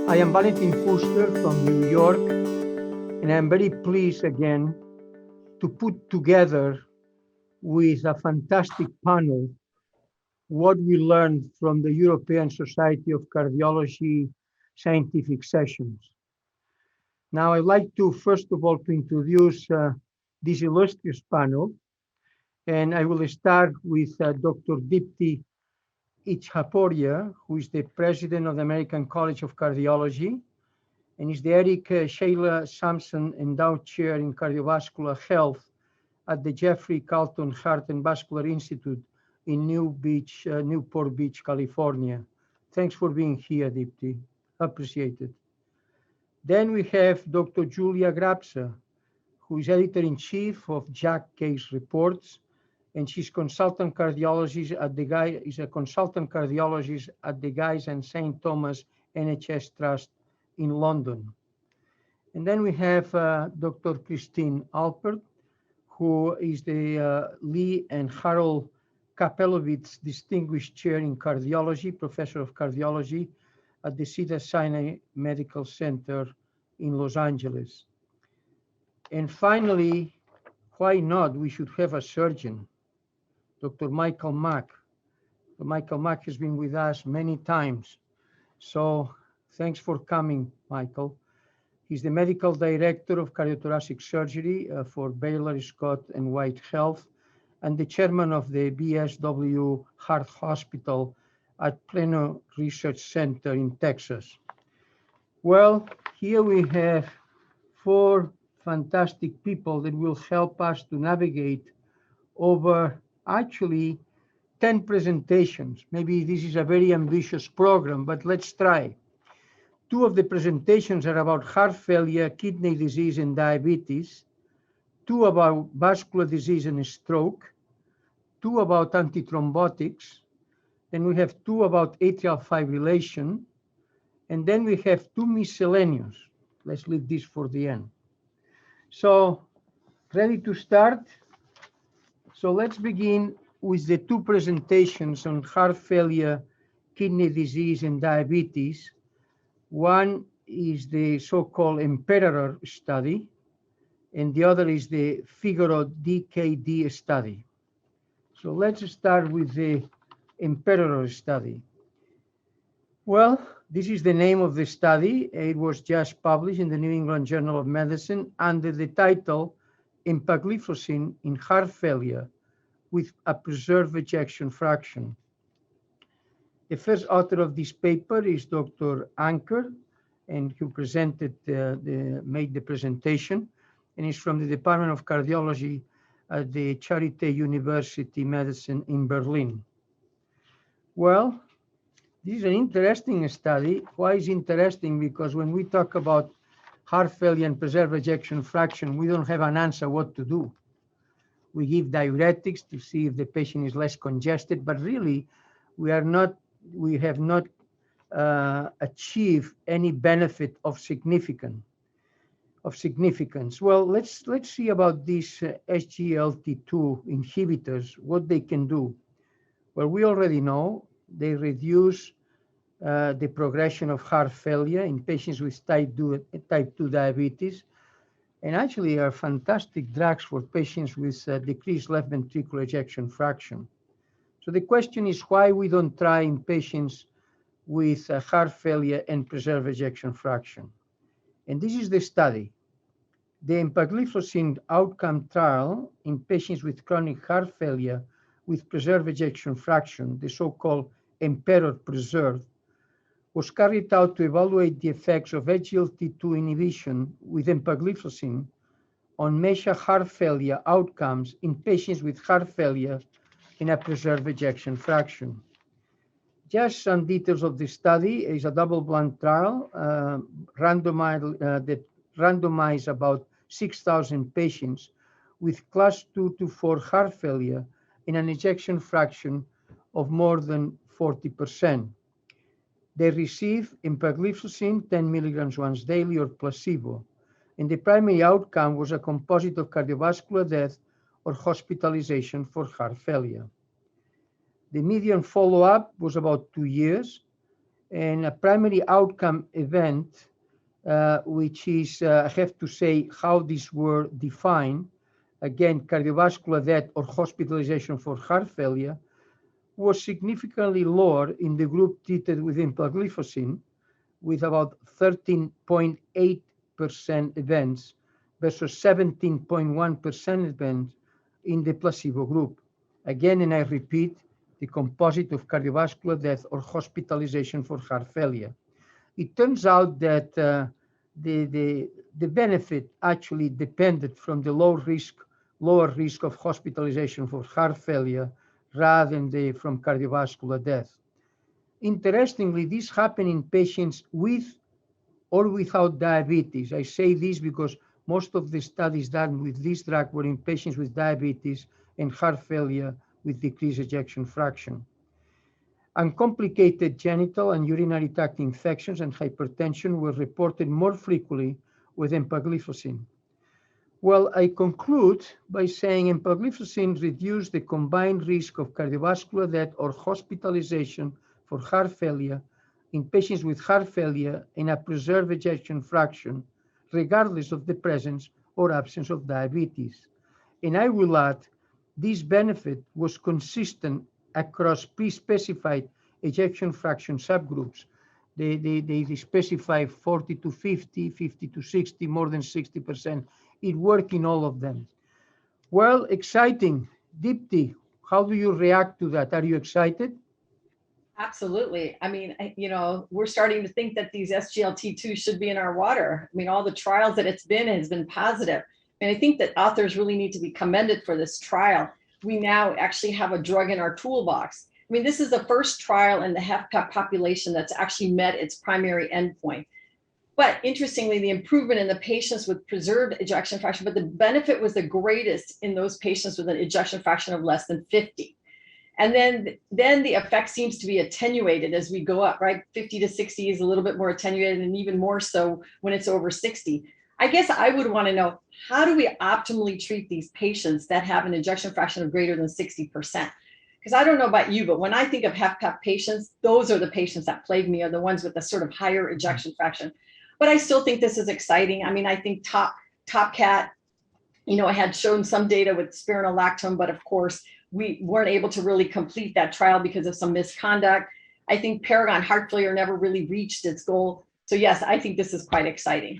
I am Valentin Fuster from New York, and I'm very pleased again to put together with a fantastic panel what we learned from the European Society of Cardiology scientific sessions. Now, I'd like to, first of all, to introduce this illustrious panel, and I will start with Dr. Dipti Ichaporia, who is the president of the American College of Cardiology, and is the Eric Shayla Sampson Endowed Chair in Cardiovascular Health at the Jeffrey Carlton Heart and Vascular Institute in Newport Beach, California. Thanks for being here, Dipti. Appreciate it. Then we have Dr. Julia Grabsa, who is editor-in-chief of Jack Case Reports, and she's consultant cardiologist at a consultant cardiologist at the Guy's and St. Thomas NHS Trust in London. And then we have Dr. Christine Alpert, who is the Lee and Harold Kapelovitz Distinguished Chair in Cardiology, Professor of Cardiology at the Cedars-Sinai Medical Center in Los Angeles. And finally, why not? We should have a surgeon, Dr. Michael Mack. Michael Mack has been with us many times. So thanks for coming, Michael. He's the medical director of cardiothoracic surgery for Baylor Scott and White Health, and the chairman of the BSW Heart Hospital at Plano Research Center in Texas. Well, here we have 4 fantastic people that will help us to navigate over actually 10 presentations. Maybe this is a very ambitious program, but let's try. 2 of the presentations are about heart failure, kidney disease, and diabetes, 2 about vascular disease and stroke, 2 about antithrombotics, then we have 2 about atrial fibrillation, and then we have 2 miscellaneous. Let's leave this for the end. So, ready to start? So let's begin with the 2 presentations on heart failure, kidney disease, and diabetes. One is the so-called Emperor study, and the other is the Figaro DKD study. So let's start with the Emperor study. Well, this is the name of the study. It was just published in the New England Journal of Medicine under the title Empagliflozin in Heart Failure with a Preserved Ejection Fraction. The first author of this paper is Dr. Anker, and who made the presentation, and is from the Department of Cardiology at the Charité University Medicine in Berlin. Well, this is an interesting study. Why is it interesting? Because when we talk about heart failure and preserved ejection fraction, we don't have an answer what to do. We give diuretics to see if the patient is less congested, but really we have not achieved any benefit of significance. Well, let's see about these SGLT2 inhibitors, what they can do. Well, we already know they reduce the progression of heart failure in patients with type 2 diabetes, and actually are fantastic drugs for patients with decreased left ventricular ejection fraction. So the question is why we don't try in patients with heart failure and preserved ejection fraction. And this is the study. The empagliflozin outcome trial in patients with chronic heart failure with preserved ejection fraction, the so-called Emperor Preserve, was carried out to evaluate the effects of SGLT2 inhibition with empagliflozin on measured heart failure outcomes in patients with heart failure in a preserved ejection fraction. Just some details of the study. Is a double-blind trial that randomized about 6,000 patients with class 2 to 4 heart failure in an ejection fraction of more than 40%. They receive empagliflozin 10 milligrams once daily or placebo, and the primary outcome was a composite of cardiovascular death or hospitalization for heart failure. The median follow-up was about 2 years, and a primary outcome event, which is, I have to say, how these were defined. Again, cardiovascular death or hospitalization for heart failure was significantly lower in the group treated with empagliflozin, with about 13.8% events versus 17.1% events in the placebo group. Again, and I repeat, the composite of cardiovascular death or hospitalization for heart failure. It turns out that the benefit actually depended from the lower risk of hospitalization for heart failure rather than from cardiovascular death. Interestingly, this happened in patients with or without diabetes. I say this because most of the studies done with this drug were in patients with diabetes and heart failure with decreased ejection fraction. Uncomplicated genital and urinary tract infections and hypertension were reported more frequently with empagliflozin. Well, I conclude by saying empagliflozin reduced the combined risk of cardiovascular death or hospitalization for heart failure in patients with heart failure and a preserved ejection fraction, regardless of the presence or absence of diabetes. And I will add, this benefit was consistent across pre-specified ejection fraction subgroups. They specify 40 to 50, 50 to 60, more than 60%. It worked in all of them. Well, exciting. Deepti, how do you react to that? Are you excited? Absolutely. I mean, we're starting to think that these SGLT2 should be in our water. I mean, all the trials that it's been has been positive. And I think that authors really need to be commended for this trial. We now actually have a drug in our toolbox. I mean, this is the first trial in the HFpEF population that's actually met its primary endpoint. But interestingly, the improvement in the patients with preserved ejection fraction, but the benefit was the greatest in those patients with an ejection fraction of less than 50. And then the effect seems to be attenuated as we go up, right? 50 to 60 is a little bit more attenuated, and even more so when it's over 60. I guess I would want to know, how do we optimally treat these patients that have an ejection fraction of greater than 60%? Because I don't know about you, but when I think of HFpEF patients, those are the patients that plague me, are the ones with the sort of higher ejection fraction. But I still think this is exciting. I mean, I think TopCat, I had shown some data with spironolactone, but of course, we weren't able to really complete that trial because of some misconduct. I think Paragon Heart Failure never really reached its goal. So yes, I think this is quite exciting.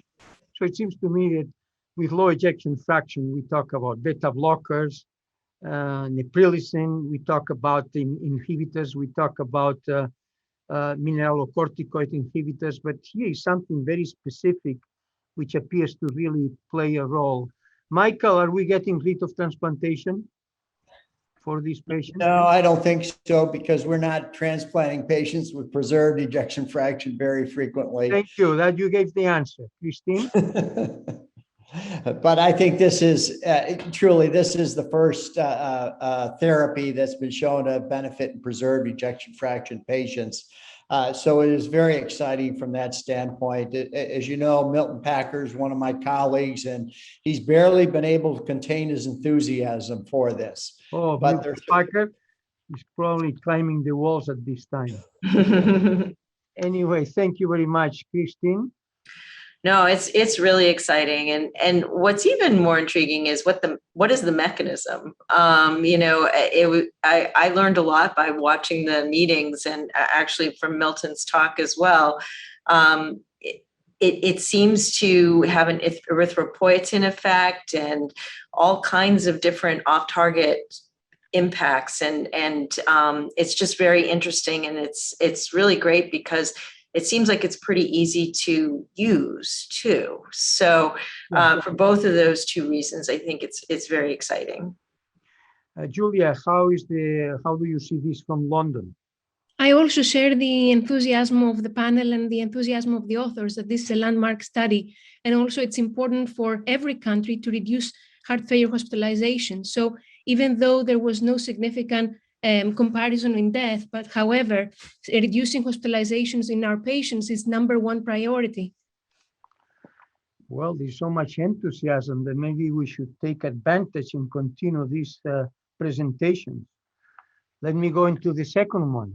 So it seems to me that with low ejection fraction, we talk about beta blockers, neprilysin, we talk about inhibitors, we talk about mineralocorticoid inhibitors, but here is something very specific which appears to really play a role. Michael, are we getting rid of transplantation for these patients? No, I don't think so, because we're not transplanting patients with preserved ejection fraction very frequently. Thank you. That you gave the answer, Christine. But I think this is truly, this is the first therapy that's been shown to benefit in preserved ejection fraction patients. So it is very exciting from that standpoint. As you know, Milton Packer is one of my colleagues, and he's barely been able to contain his enthusiasm for this. Oh, but Milton Packer is probably climbing the walls at this time. Anyway, thank you very much, Christine. No, it's really exciting, and what's even more intriguing is what is the mechanism. I learned a lot by watching the meetings, and actually from Milton's talk as well. It seems to have an erythropoietin effect and all kinds of different off-target impacts, and it's just very interesting, and it's really great because it seems like it's pretty easy to use too. So for both of those two reasons, I think it's very exciting. Julia, how do you see this from London? I also share the enthusiasm of the panel and the enthusiasm of the authors that this is a landmark study. And also it's important for every country to reduce heart failure hospitalization. So even though there was no significant comparison in death, but however, reducing hospitalizations in our patients is #1 priority. Well, there's so much enthusiasm that maybe we should take advantage and continue this presentation. Let me go into the second one.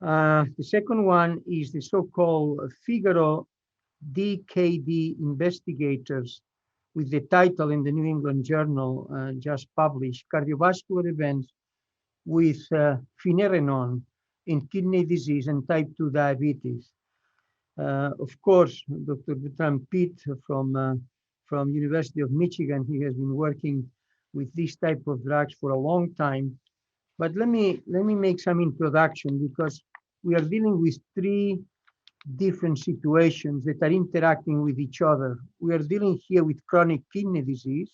The second one is the so-called Figaro DKD investigators, with the title in the New England Journal just published, Cardiovascular Events with Finerenone in Kidney Disease and Type 2 Diabetes. Of course, Dr. Bertrand Pitt from University of Michigan, he has been working with this type of drugs for a long time. But let me make some introduction, because we are dealing with three different situations that are interacting with each other. We are dealing here with chronic kidney disease.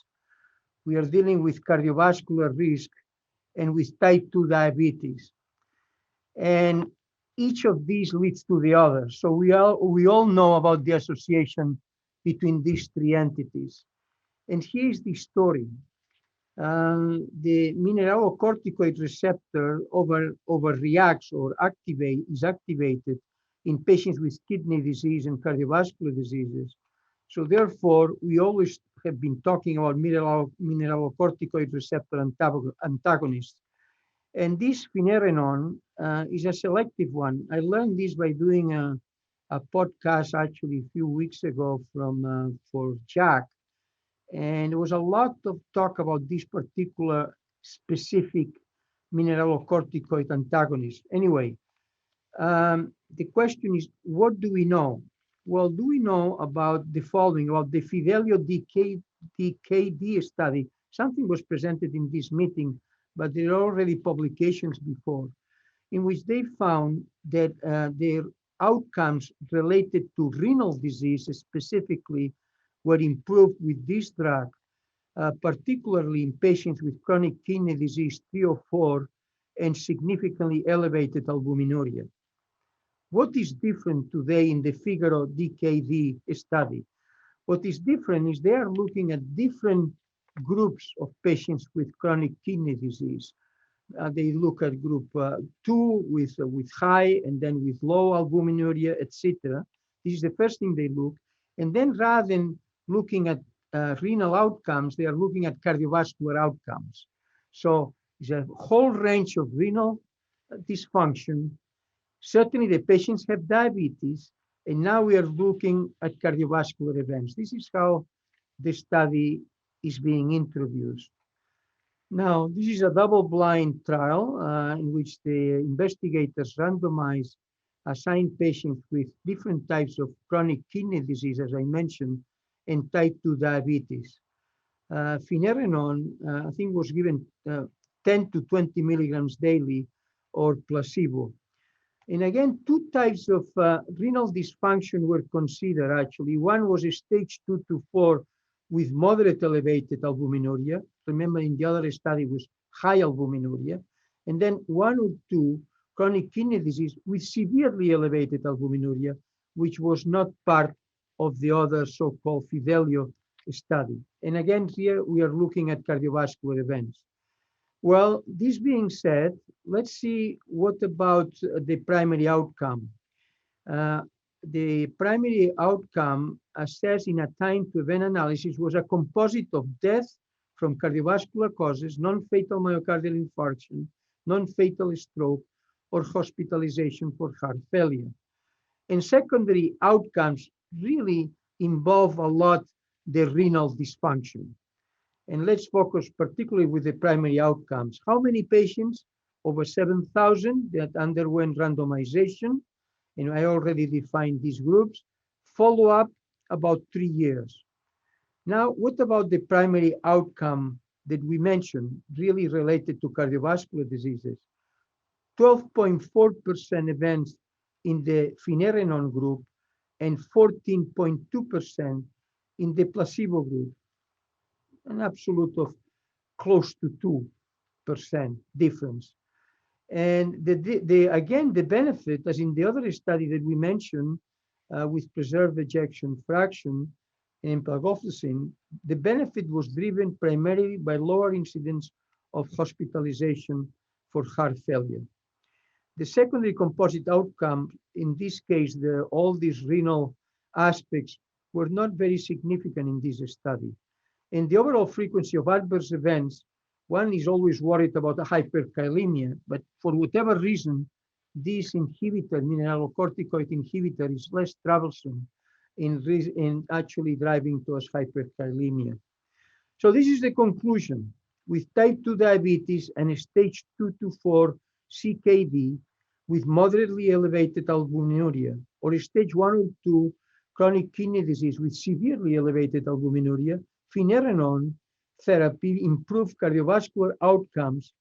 We are dealing with cardiovascular risk and with type 2 diabetes. And each of these leads to the other. So we all know about the association between these three entities. And here's the story. The mineralocorticoid receptor overreacts or is activated in patients with kidney disease and cardiovascular diseases. So therefore, we always have been talking about mineralocorticoid receptor antagonists. And this finerenone is a selective one. I learned this by doing a podcast actually a few weeks ago for Jack. And there was a lot of talk about this particular specific mineralocorticoid antagonist. Anyway, the question is, what do we know? Well, do we know about the following, about the Fidelio DKD study? Something was presented in this meeting, but there are already publications before, in which they found that their outcomes related to renal disease specifically were improved with this drug, particularly in patients with chronic kidney disease 3 or 4 and significantly elevated albuminuria. What is different today in the Figaro DKD study? What is different is they are looking at different groups of patients with chronic kidney disease. They look at group 2 with high and then with low albuminuria, etc. This is the first thing they look. And then rather than looking at renal outcomes, they are looking at cardiovascular outcomes. So it's a whole range of renal dysfunction. Certainly the patients have diabetes, and now we are looking at cardiovascular events. This is how the study is being introduced. Now, this is a double-blind trial in which the investigators randomized assigned patients with different types of chronic kidney disease, as I mentioned, and type 2 diabetes. Finerenone, I think, was given 10 to 20 milligrams daily or placebo. And again, two types of renal dysfunction were considered, actually. One was a stage 2 to 4 with moderate elevated albuminuria. Remember, in the other study was high albuminuria. And then 1 or 2 chronic kidney disease with severely elevated albuminuria, which was not part of the other so-called Fidelio study. And again, here we are looking at cardiovascular events. Well, this being said, let's see what about the primary outcome. The primary outcome assessed in a time to event analysis was a composite of death from cardiovascular causes, non-fatal myocardial infarction, non-fatal stroke, or hospitalization for heart failure. And secondary outcomes really involve a lot the renal dysfunction. And let's focus particularly with the primary outcomes. How many patients? Over 7,000 that underwent randomization. And I already defined these groups. Follow-up about 3 years. Now, what about the primary outcome that we mentioned, really related to cardiovascular diseases? 12.4% events in the finerenone group and 14.2% in the placebo group. An absolute of close to 2% difference. And again, the benefit, as in the other study that we mentioned with preserved ejection fraction and empagliflozin, the benefit was driven primarily by lower incidence of hospitalization for heart failure. The secondary composite outcome, in this case, all these renal aspects were not very significant in this study. And the overall frequency of adverse events, one is always worried about a hyperkalemia, but for whatever reason, this inhibitor, mineralocorticoid inhibitor, is less troublesome in actually driving towards hyperkalemia. So this is the conclusion. With type 2 diabetes and stage 2 to 4 CKD with moderately elevated albuminuria, or stage 1 or 2 chronic kidney disease with severely elevated albuminuria, finerenone therapy improved cardiovascular outcomes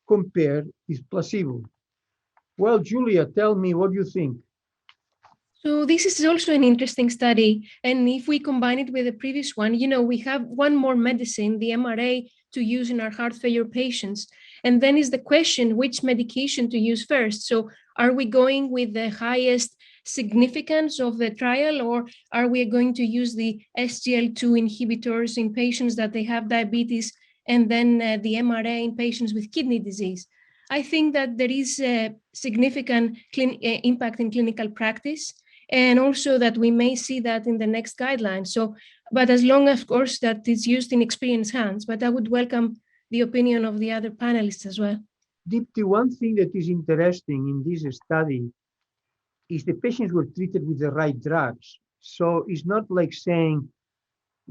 compared with placebo. Well, Julia, tell me, what do you think? So this is also an interesting study. And if we combine it with the previous one, we have one more medicine, the MRA, to use in our heart failure patients. And then is the question, which medication to use first? So are we going with the highest significance of the trial, or are we going to use the SGLT2 inhibitors in patients that they have diabetes, and then the MRA in patients with kidney disease? I think that there is a significant impact in clinical practice, and also that we may see that in the next guidelines. So, but as long, of course, that it's used in experienced hands, but I would welcome the opinion of the other panelists as well. Deepti, one thing that is interesting in this study is the patients were treated with the right drugs. So it's not like saying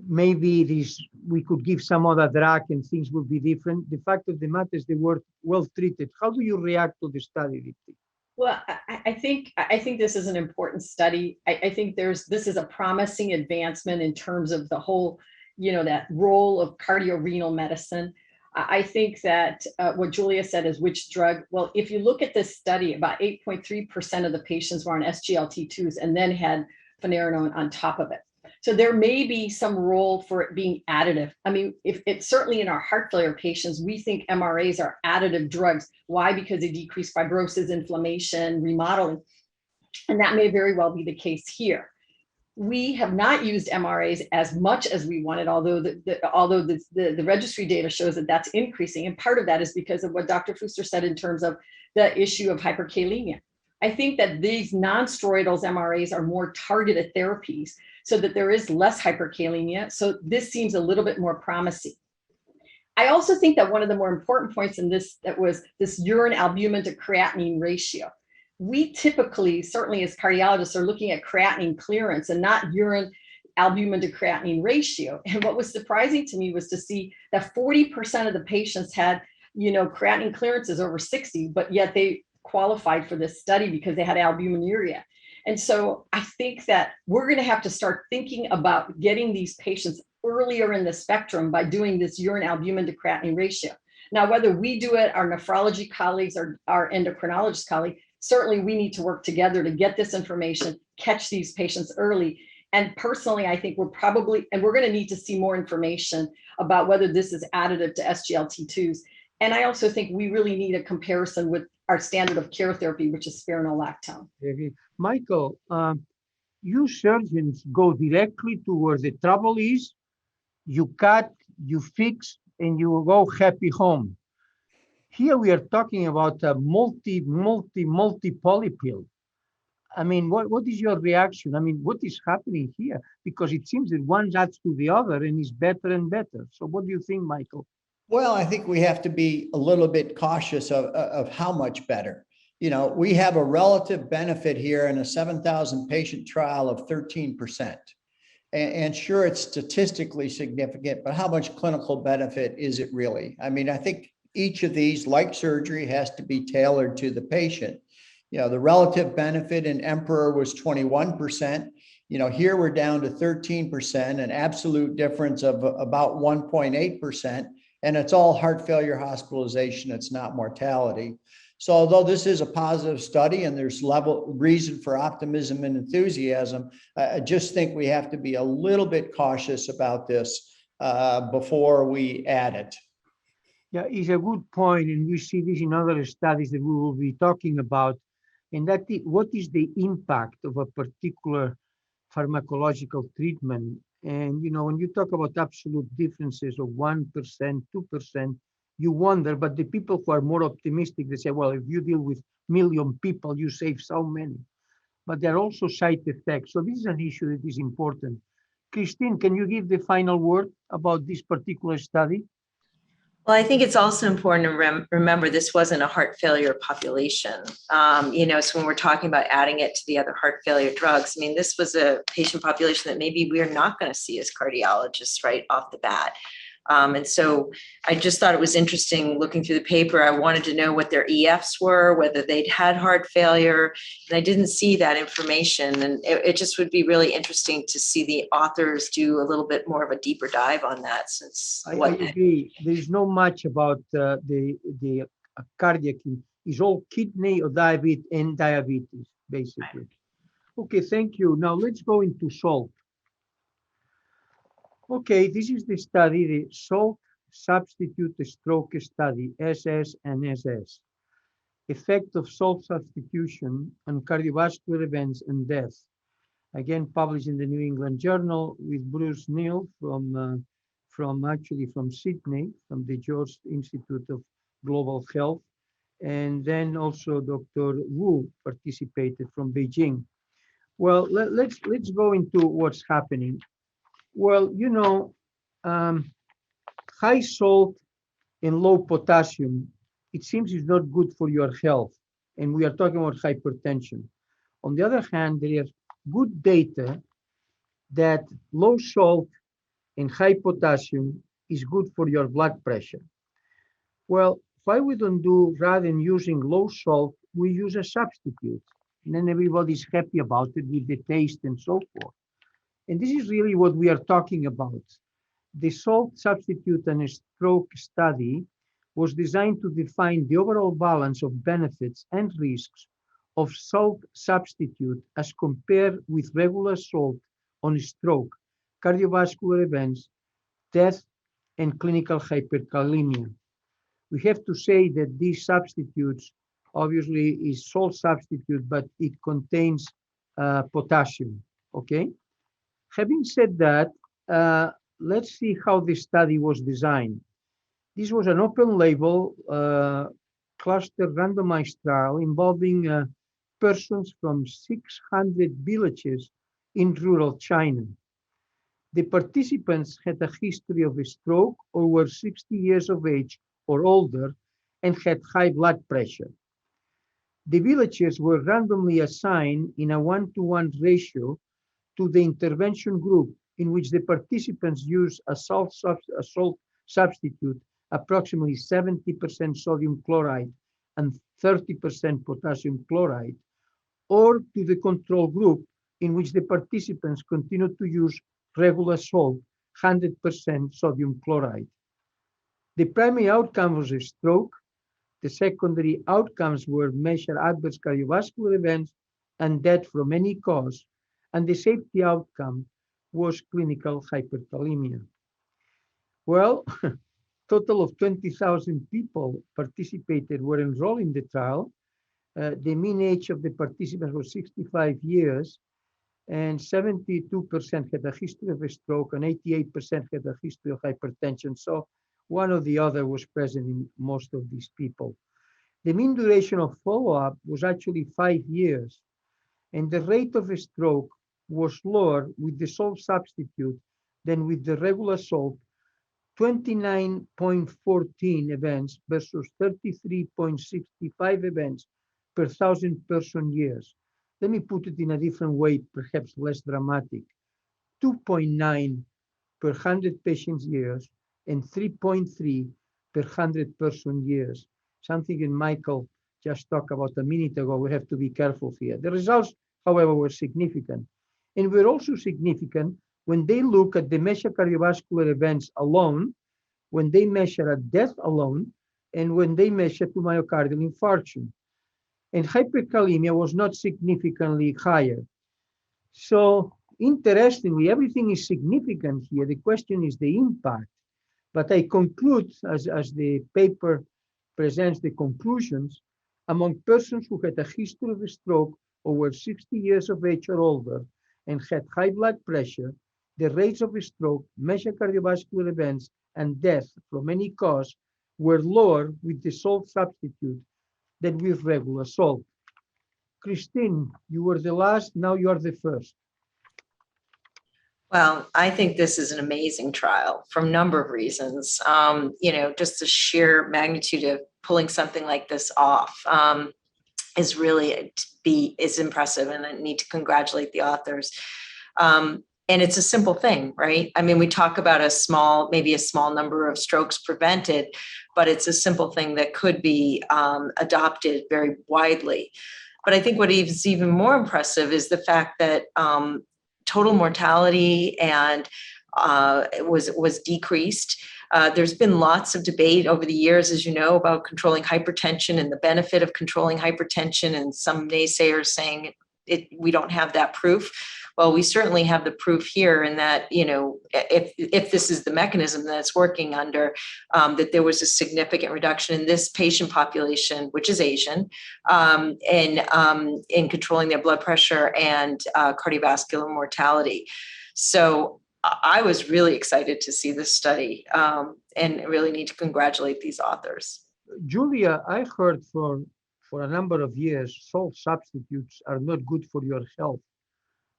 maybe we could give some other drug and things will be different. The fact of the matter is they were well treated. How do you react to the study, Deepti? Well, I think this is an important study. I think this is a promising advancement in terms of the whole, that role of cardiorenal medicine. I think that what Julia said is which drug. Well, if you look at this study, about 8.3% of the patients were on SGLT2s and then had finerenone on top of it. So there may be some role for it being additive. I mean, if it's certainly in our heart failure patients, we think MRAs are additive drugs. Why? Because they decrease fibrosis, inflammation, remodeling. And that may very well be the case here. We have not used MRAs as much as we wanted, although the registry data shows that that's increasing. And part of that is because of what Dr. Fuster said in terms of the issue of hyperkalemia. I think that these non-steroidals MRAs are more targeted therapies so that there is less hyperkalemia. So this seems a little bit more promising. I also think that one of the more important points in this, that was this urine albumin to creatinine ratio. We typically, certainly as cardiologists, are looking at creatinine clearance and not urine albumin to creatinine ratio. And what was surprising to me was to see that 40% of the patients had, creatinine clearances over 60, but yet they qualified for this study because they had albuminuria. And so I think that we're going to have to start thinking about getting these patients earlier in the spectrum by doing this urine albumin to creatinine ratio. Now, whether we do it, our nephrology colleagues, or our endocrinologist colleague, certainly we need to work together to get this information, catch these patients early. And personally, I think we're going to need to see more information about whether this is additive to SGLT2s. And I also think we really need a comparison with our standard of care therapy, which is spironolactone. Michael, you surgeons go directly to where the trouble is, you cut, you fix, and you go happy home. Here we are talking about a multi-poly pill. I mean, what is your reaction? I mean, what is happening here? Because it seems that one adds to the other and is better and better. So what do you think, Michael? Well, I think we have to be a little bit cautious of how much better. We have a relative benefit here in a 7,000 patient trial of 13%. And sure, it's statistically significant, but how much clinical benefit is it really? I mean, I think each of these, like surgery, has to be tailored to the patient. The relative benefit in Emperor was 21%. Here we're down to 13%, an absolute difference of about 1.8%. And it's all heart failure hospitalization. It's not mortality. So although this is a positive study and there's reason for optimism and enthusiasm, I just think we have to be a little bit cautious about this before we add it. Yeah, it's a good point, and we see this in other studies that we will be talking about. And what is the impact of a particular pharmacological treatment? And when you talk about absolute differences of 1%, 2%, you wonder, but the people who are more optimistic, they say, well, if you deal with 1 million people, you save so many. But there are also side effects. So this is an issue that is important. Christine, can you give the final word about this particular study? Well, I think it's also important to remember this wasn't a heart failure population. So when we're talking about adding it to the other heart failure drugs, I mean, this was a patient population that maybe we're not going to see as cardiologists right off the bat. And so I just thought it was interesting looking through the paper. I wanted to know what their EFs were, whether they'd had heart failure, and I didn't see that information. And it just would be really interesting to see the authors do a little bit more of a deeper dive on that, since I agree. There is not much about the cardiac. It's all kidney or diabetes, basically. Okay, thank you. Now let's go into SALT. Okay, this is the study, the SALT substitute stroke study, SS and SS. Effect of SALT substitution on cardiovascular events and death. Again, published in the New England Journal with Bruce Neal from Sydney, from the George Institute of Global Health. And then also Dr. Wu participated from Beijing. Well, let's go into what's happening. Well, high salt and low potassium, it seems is not good for your health. And we are talking about hypertension. On the other hand, there is good data that low salt and high potassium is good for your blood pressure. Well, why we don't do, rather than using low salt, we use a substitute. And then everybody's happy about it with the taste and so forth. And this is really what we are talking about. The SALT substitute and stroke study was designed to define the overall balance of benefits and risks of salt substitute as compared with regular salt on stroke, cardiovascular events, death, and clinical hyperkalemia. We have to say that these substitutes obviously is salt substitute, but it contains potassium, okay? Having said that, let's see how this study was designed. This was an open label cluster randomized trial involving persons from 600 villages in rural China. The participants had a history of a stroke or were 60 years of age or older and had high blood pressure. The villages were randomly assigned in a 1-to-1 ratio to the intervention group, in which the participants used a salt substitute, approximately 70% sodium chloride and 30% potassium chloride, or to the control group, in which the participants continued to use regular salt, 100% sodium chloride. The primary outcome was a stroke. The secondary outcomes were measured adverse cardiovascular events and death from any cause, and the safety outcome was clinical hyperkalemia. Well, total of 20,000 people participated, were enrolled in the trial. The mean age of the participants was 65 years, and 72% had a history of a stroke, and 88% had a history of hypertension. So one or the other was present in most of these people. The mean duration of follow-up was actually 5 years, and the rate of a stroke was lower with the salt substitute than with the regular salt, 29.14 events versus 33.65 events per 1,000 person years. Let me put it in a different way, perhaps less dramatic. 2.9 per 100 patients years and 3.3 per 100 person years. Something that Michael just talked about a minute ago. We have to be careful here. The results, however, were significant. And were also significant when they look at the measured cardiovascular events alone, when they measure a death alone, and when they measure to myocardial infarction. And hyperkalemia was not significantly higher. So interestingly, everything is significant here. The question is the impact. But I conclude, as the paper presents the conclusions, among persons who had a history of a stroke or were 60 years of age or older and had high blood pressure, the rates of a stroke, measured cardiovascular events, and death from any cause were lower with the salt substitute than with regular salt. Christine, you were the last, now you are the first. Well, I think this is an amazing trial for a number of reasons. Just the sheer magnitude of pulling something like this off is really is impressive, and I need to congratulate the authors. And it's a simple thing, right? I mean, we talk about maybe a small number of strokes prevented, but it's a simple thing that could be adopted very widely. But I think what is even more impressive is the fact that total mortality and was decreased. There's been lots of debate over the years, as you know, about controlling hypertension and the benefit of controlling hypertension, and some naysayers saying we don't have that proof. Well, we certainly have the proof here in that, if this is the mechanism that it's working under, that there was a significant reduction in this patient population, which is Asian, in controlling their blood pressure and cardiovascular mortality. So I was really excited to see this study, and really need to congratulate these authors. Julia, I heard for a number of years, salt substitutes are not good for your health.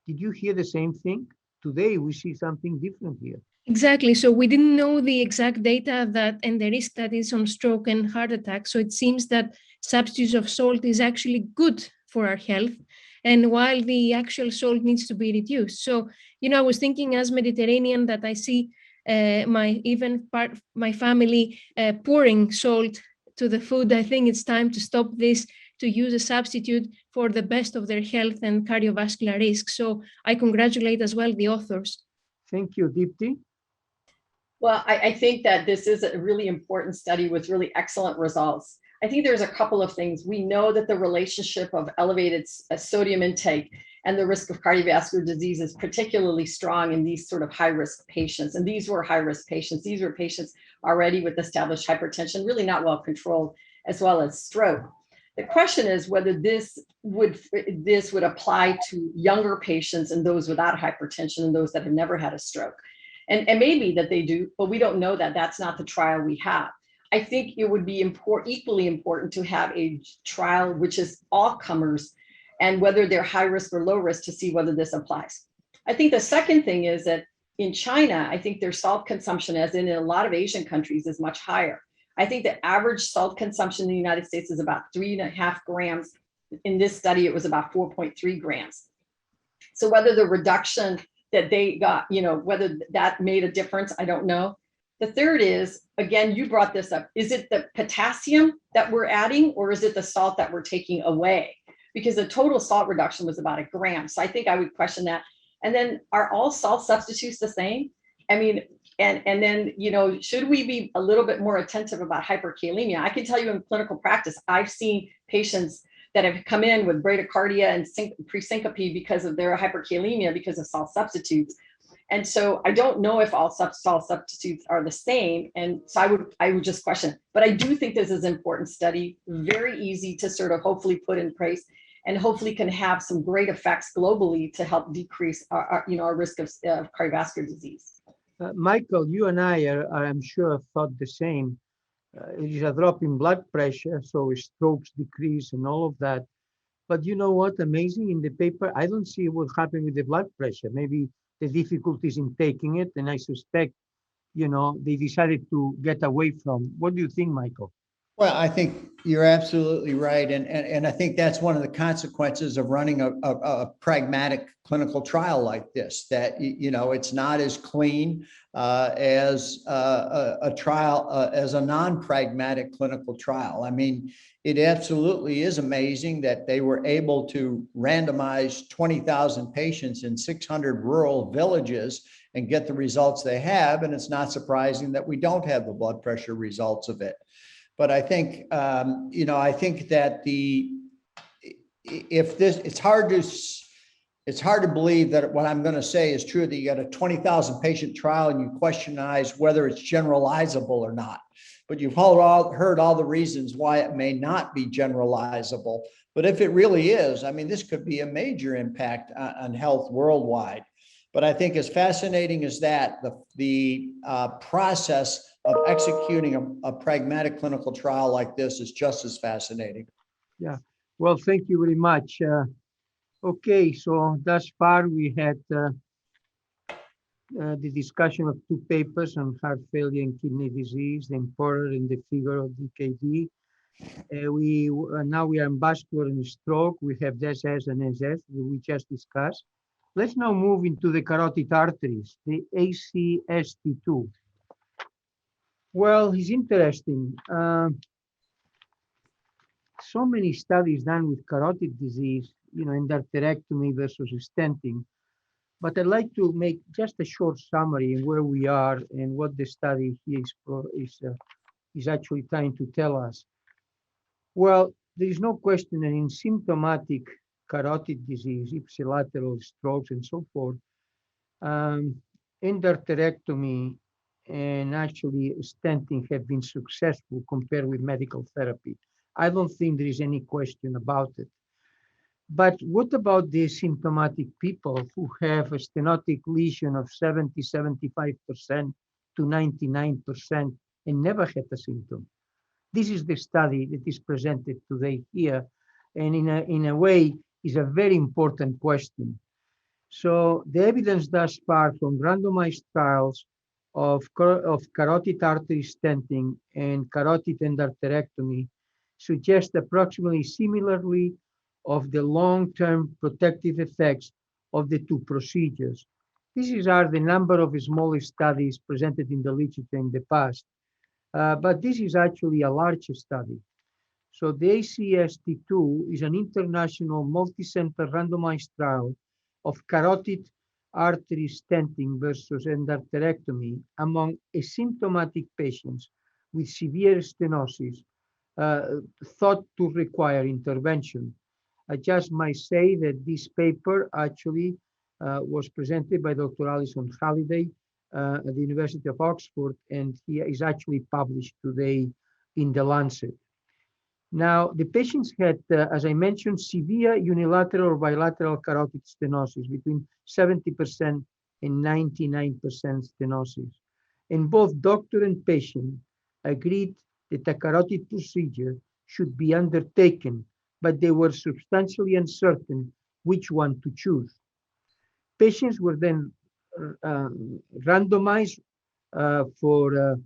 Did you hear the same thing? Today, we see something different here. Exactly. So we didn't know the exact data and there is studies on stroke and heart attack. So it seems that substitutes of salt is actually good for our health. And while the actual salt needs to be reduced. So, I was thinking as Mediterranean that I see my family pouring salt to the food. I think it's time to stop this, to use a substitute for the best of their health and cardiovascular risk. So I congratulate as well the authors. Thank you, Deepti. Well, I think that this is a really important study with really excellent results. I think there's a couple of things. We know that the relationship of elevated sodium intake and the risk of cardiovascular disease is particularly strong in these sort of high-risk patients. And these were high-risk patients. These were patients already with established hypertension, really not well controlled, as well as stroke. The question is whether this would apply to younger patients and those without hypertension and those that have never had a stroke. And maybe that they do, but we don't know that. That's not the trial we have. I think it would be equally important to have a trial which is all comers, and whether they're high risk or low risk, to see whether this applies. I think the second thing is that in China, I think their salt consumption, as in a lot of Asian countries, is much higher. I think the average salt consumption in the United States is about 3.5 grams. In this study, it was about 4.3 grams. So whether the reduction that they got, whether that made a difference, I don't know. The third is, again, you brought this up. Is it the potassium that we're adding, or is it the salt that we're taking away? Because the total salt reduction was about 1 gram. So I think I would question that. And then, are all salt substitutes the same? I mean, and then, should we be a little bit more attentive about hyperkalemia? I can tell you in clinical practice, I've seen patients that have come in with bradycardia and presyncope because of their hyperkalemia because of salt substitutes. And so I don't know if all salt substitutes are the same. And so I would just question, but I do think this is an important study, very easy to sort of hopefully put in place, and hopefully can have some great effects globally to help decrease our risk of cardiovascular disease. Michael, you and I'm sure, thought the same. It is a drop in blood pressure, so strokes decrease and all of that. But you know what? Amazing, in the paper, I don't see what happened with the blood pressure. Maybe the difficulties in taking it, and I suspect, they decided to get away from. What do you think, Michael? Well, I think you're absolutely right. And I think that's one of the consequences of running a pragmatic clinical trial like this, that, it's not as clean as a trial, as a non-pragmatic clinical trial. I mean, it absolutely is amazing that they were able to randomize 20,000 patients in 600 rural villages and get the results they have. And it's not surprising that we don't have the blood pressure results of it. But I think, I think that it's hard to believe that what I'm going to say is true, that you got a 20,000 patient trial and you questionize whether it's generalizable or not. But you've heard all the reasons why it may not be generalizable. But if it really is, I mean, this could be a major impact on health worldwide. But I think as fascinating as that, the process of executing a pragmatic clinical trial like this is just as fascinating. Yeah, well, thank you very much. Okay, so thus far we had the discussion of two papers on heart failure and kidney disease, the Emperor and the figure of DKD. Now we are in vascular and stroke. We have SS and SS that we just discussed. Let's now move into the carotid arteries, the ACST2. Well, it's interesting. So many studies done with carotid disease, endarterectomy versus stenting. But I'd like to make just a short summary of where we are and what the study here is actually trying to tell us. Well, there is no question that in symptomatic carotid disease, ipsilateral strokes and so forth, endarterectomy and actually stenting have been successful compared with medical therapy. I don't think there is any question about it. But what about the symptomatic people who have a stenotic lesion of 70, 75% to 99% and never had a symptom? This is the study that is presented today here, and in a way is a very important question. So the evidence thus far from randomized trials of carotid artery stenting and carotid endarterectomy suggests approximately similarly of the long-term protective effects of the two procedures. These are the number of small studies presented in the literature in the past. But this is actually a large study. So the ACST2 is an international multi-center randomized trial of carotid artery stenting versus endarterectomy among asymptomatic patients with severe stenosis thought to require intervention. I just might say that this paper actually was presented by Dr. Alison Halliday at the University of Oxford, and he is actually published today in The Lancet. Now, the patients had, as I mentioned, severe unilateral or bilateral carotid stenosis between 70% and 99% stenosis. And both doctor and patient agreed that a carotid procedure should be undertaken, but they were substantially uncertain which one to choose. Patients were then randomized for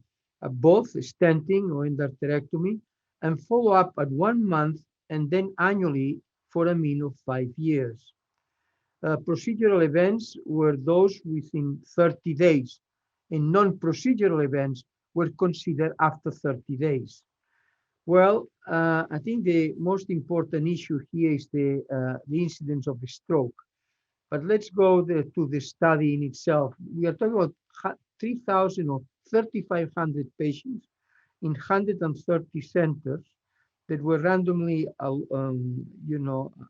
both stenting or endarterectomy and follow up at 1 month and then annually for a mean of 5 years. Procedural events were those within 30 days, and non-procedural events were considered after 30 days. Well, I think the most important issue here is the incidence of a stroke. But let's go to the study in itself. We are talking about 3,000 or 3,500 patients in 130 centers that were randomly,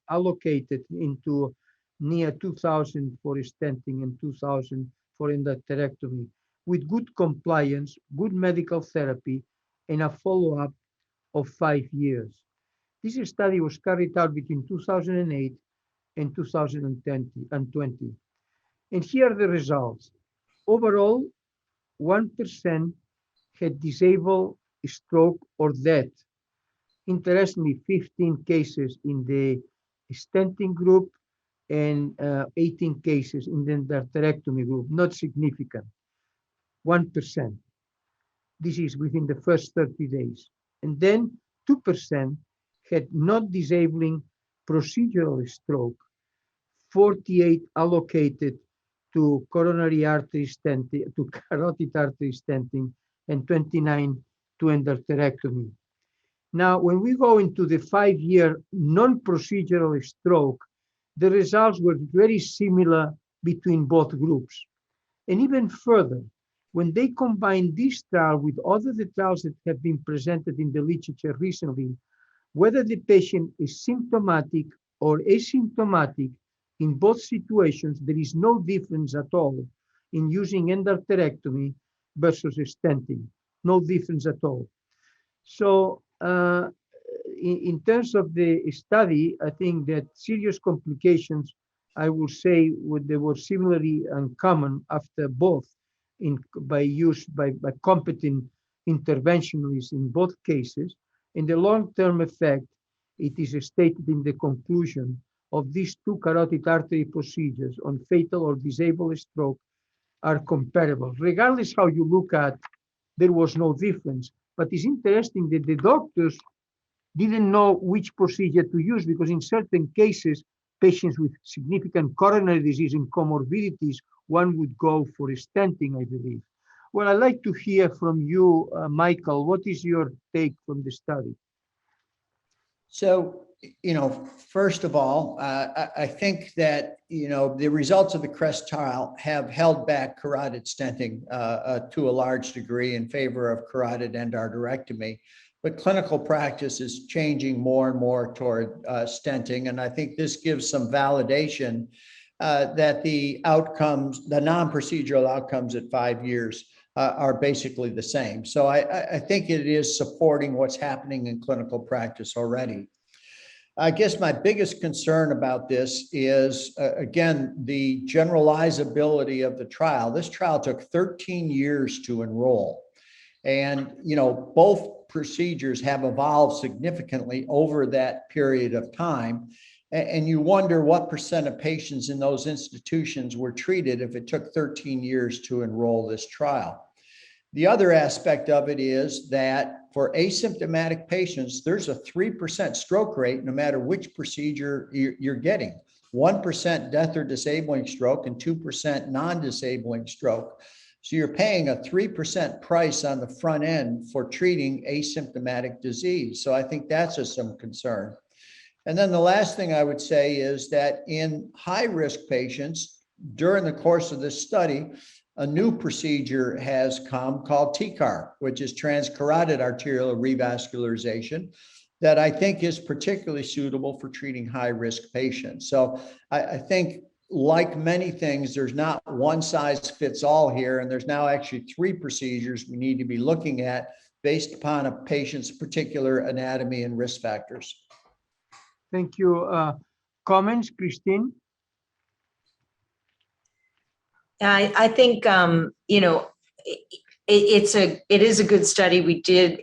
allocated into near 2,000 for stenting and 2,000 for endarterectomy, with good compliance, good medical therapy, and a follow-up of 5 years. This study was carried out between 2008 and 2020. And here are the results. Overall, 1% had disabled stroke or death. Interestingly, 15 cases in the stenting group and 18 cases in the endarterectomy group, not significant, 1%. This is within the first 30 days. And then 2% had not disabling procedural stroke, 48 allocated to coronary artery stenting, to carotid artery stenting, and 29 to endarterectomy. Now, when we go into the 5-year non-procedural stroke, the results were very similar between both groups. And even further, when they combine this trial with other trials that have been presented in the literature recently, whether the patient is symptomatic or asymptomatic, in both situations, there is no difference at all in using endarterectomy versus stenting, no difference at all. So in terms of the study, I think that serious complications, I will say, they were similarly uncommon after both by competent interventionalists in both cases. In the long-term effect, it is stated in the conclusion of these two carotid artery procedures on fatal or disabled stroke are comparable. Regardless how you look at, there was no difference. But it's interesting that the doctors didn't know which procedure to use, because in certain cases, patients with significant coronary disease and comorbidities, one would go for stenting, I believe. Well, I'd like to hear from you, Michael. What is your take from the study? So, first of all, I think that, the results of the CREST trial have held back carotid stenting to a large degree in favor of carotid endarterectomy. But clinical practice is changing more and more toward stenting. And I think this gives some validation that the outcomes, the non-procedural outcomes at 5 years are basically the same. So I think it is supporting what's happening in clinical practice already. I guess my biggest concern about this is, again, the generalizability of the trial. This trial took 13 years to enroll. And, both procedures have evolved significantly over that period of time. And you wonder what percent of patients in those institutions were treated if it took 13 years to enroll this trial. The other aspect of it is that for asymptomatic patients, there's a 3% stroke rate no matter which procedure you're getting. 1% death or disabling stroke and 2% non-disabling stroke. So you're paying a 3% price on the front end for treating asymptomatic disease. So I think that's of some concern. And then the last thing I would say is that in high-risk patients, during the course of this study, a new procedure has come called TCAR, which is transcarotid arterial revascularization, that I think is particularly suitable for treating high-risk patients. So I think, like many things, there's not one size fits all here, and there's now actually 3 procedures we need to be looking at based upon a patient's particular anatomy and risk factors. Thank you. Comments, Christine? I think, it is a good study. We did,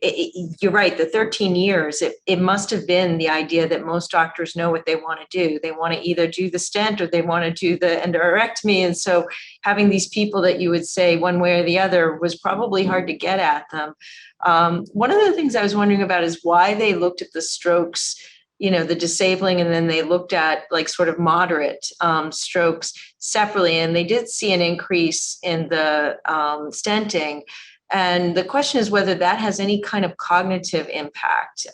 you're right, the 13 years, it must have been the idea that most doctors know what they want to do. They want to either do the stent or they want to do the endarterectomy. And so having these people that you would say one way or the other was probably hard to get at them. One of the things I was wondering about is why they looked at the strokes, the disabling, and then they looked at like sort of moderate strokes separately, and they did see an increase in the stenting. And the question is whether that has any kind of cognitive impact.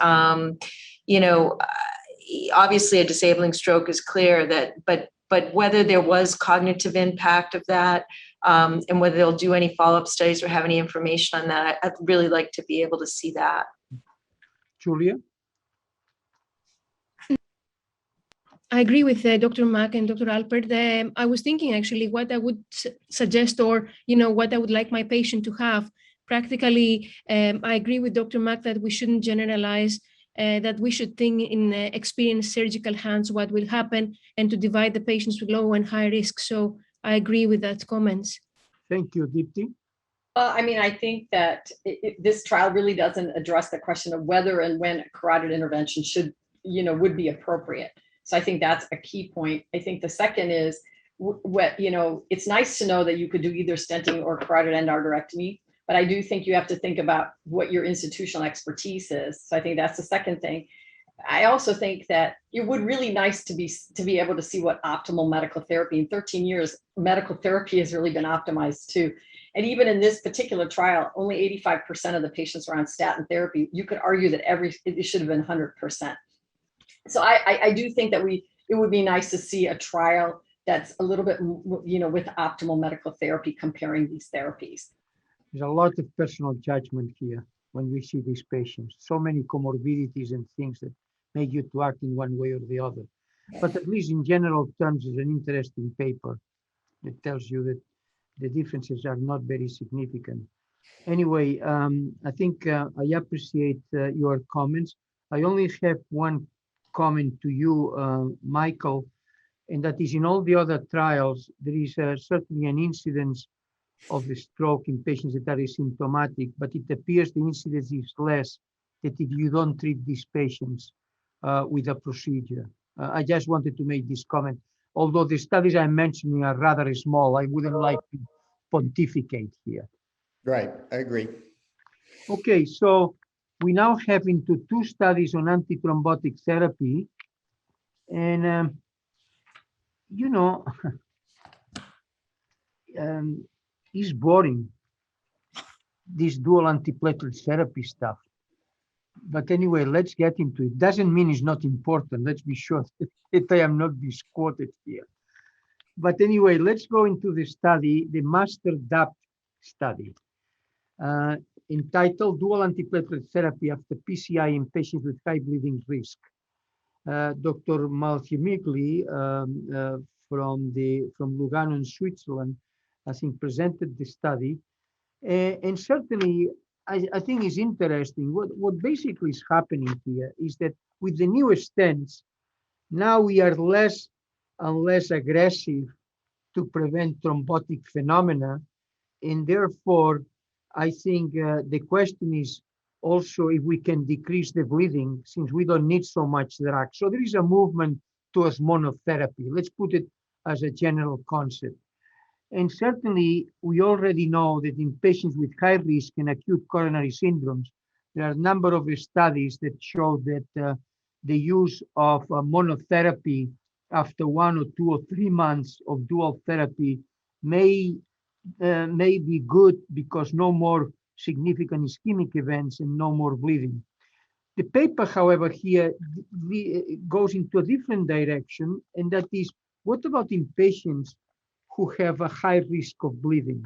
Obviously a disabling stroke is clear that, but whether there was cognitive impact of that, and whether they'll do any follow-up studies or have any information on that, I'd really like to be able to see that. Julia? I agree with Dr. Mack and Dr. Alpert. I was thinking actually what I would suggest, or what I would like my patient to have. Practically, I agree with Dr. Mack that we shouldn't generalize, that we should think in experienced surgical hands what will happen, and to divide the patients with low and high risk. So I agree with that comments. Thank you, Deepti. I think that this trial really doesn't address the question of whether and when a carotid intervention would be appropriate. So I think that's a key point. I think the second is, it's nice to know that you could do either stenting or carotid endarterectomy, but I do think you have to think about what your institutional expertise is. So I think that's the second thing. I also think that it would really nice to be able to see what optimal medical therapy. In 13 years, medical therapy has really been optimized too. And even in this particular trial, only 85% of the patients were on statin therapy. You could argue that it should have been 100%. So I do think that it would be nice to see a trial that's a little bit, with optimal medical therapy comparing these therapies. There's a lot of personal judgment here when we see these patients. So many comorbidities and things that make you to act in one way or the other. But at least in general terms, it's an interesting paper that tells you that the differences are not very significant. Anyway, I think I appreciate your comments. I only have one comment to you, Michael, and that is in all the other trials, there is certainly an incidence of the stroke in patients that are asymptomatic, but it appears the incidence is less that if you don't treat these patients with a procedure. I just wanted to make this comment. Although the studies I'm mentioning are rather small, I wouldn't like pontificate here. Right, I agree. Okay, so we now have into 2 studies on antithrombotic therapy. And, you know, it's boring, this dual antiplatelet therapy stuff. But anyway, let's get into it. Doesn't mean it's not important. Let's be sure that I am not misquoted here. But anyway, let's go into the study, the Master DAPT study, entitled Dual Antiplatelet Therapy After PCI in Patients with High Bleeding Risk. Dr. Malchiamigli from Lugano in Switzerland, I think, presented the study. And certainly, I think it's interesting. What basically is happening here is that with the newest stents, now we are less and less aggressive to prevent thrombotic phenomena. And therefore, I think the question is also if we can decrease the bleeding since we don't need so much drug. So there is a movement towards monotherapy. Let's put it as a general concept. And certainly, we already know that in patients with high risk and acute coronary syndromes, there are a number of studies that show that the use of monotherapy after 1 or 2 or 3 months of dual therapy may be good because no more significant ischemic events and no more bleeding. The paper, however, here goes into a different direction, and that is, what about in patients who have a high risk of bleeding?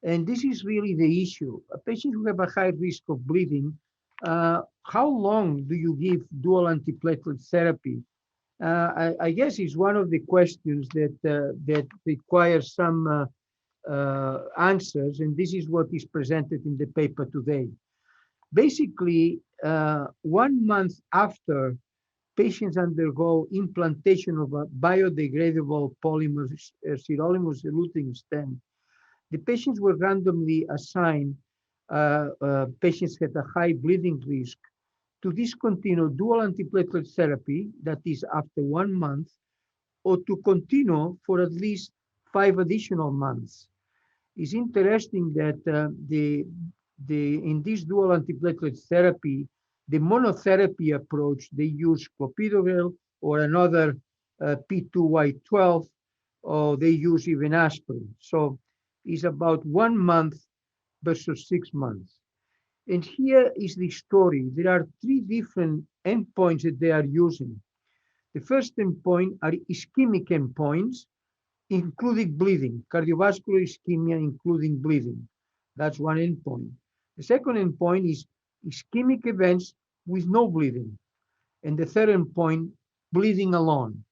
And this is really the issue. A patient who have a high risk of bleeding, how long do you give dual antiplatelet therapy? I guess it's one of the questions that requires some answers, and this is what is presented in the paper today. Basically, 1 month after patients undergo implantation of a biodegradable polymer sirolimus eluting stent, the patients were randomly assigned, patients had a high bleeding risk, to discontinue dual antiplatelet therapy, that is after 1 month, or to continue for at least 5 additional months. It's interesting that in this dual antiplatelet therapy, the monotherapy approach, they use clopidogrel or another P2Y12, or they use even aspirin. So it's about 1 month versus 6 months. And here is the story. There are 3 different endpoints that they are using. The first endpoint are ischemic endpoints, including bleeding, cardiovascular ischemia, including bleeding. That's one endpoint. The second endpoint is ischemic events with no bleeding. And the third endpoint, bleeding alone.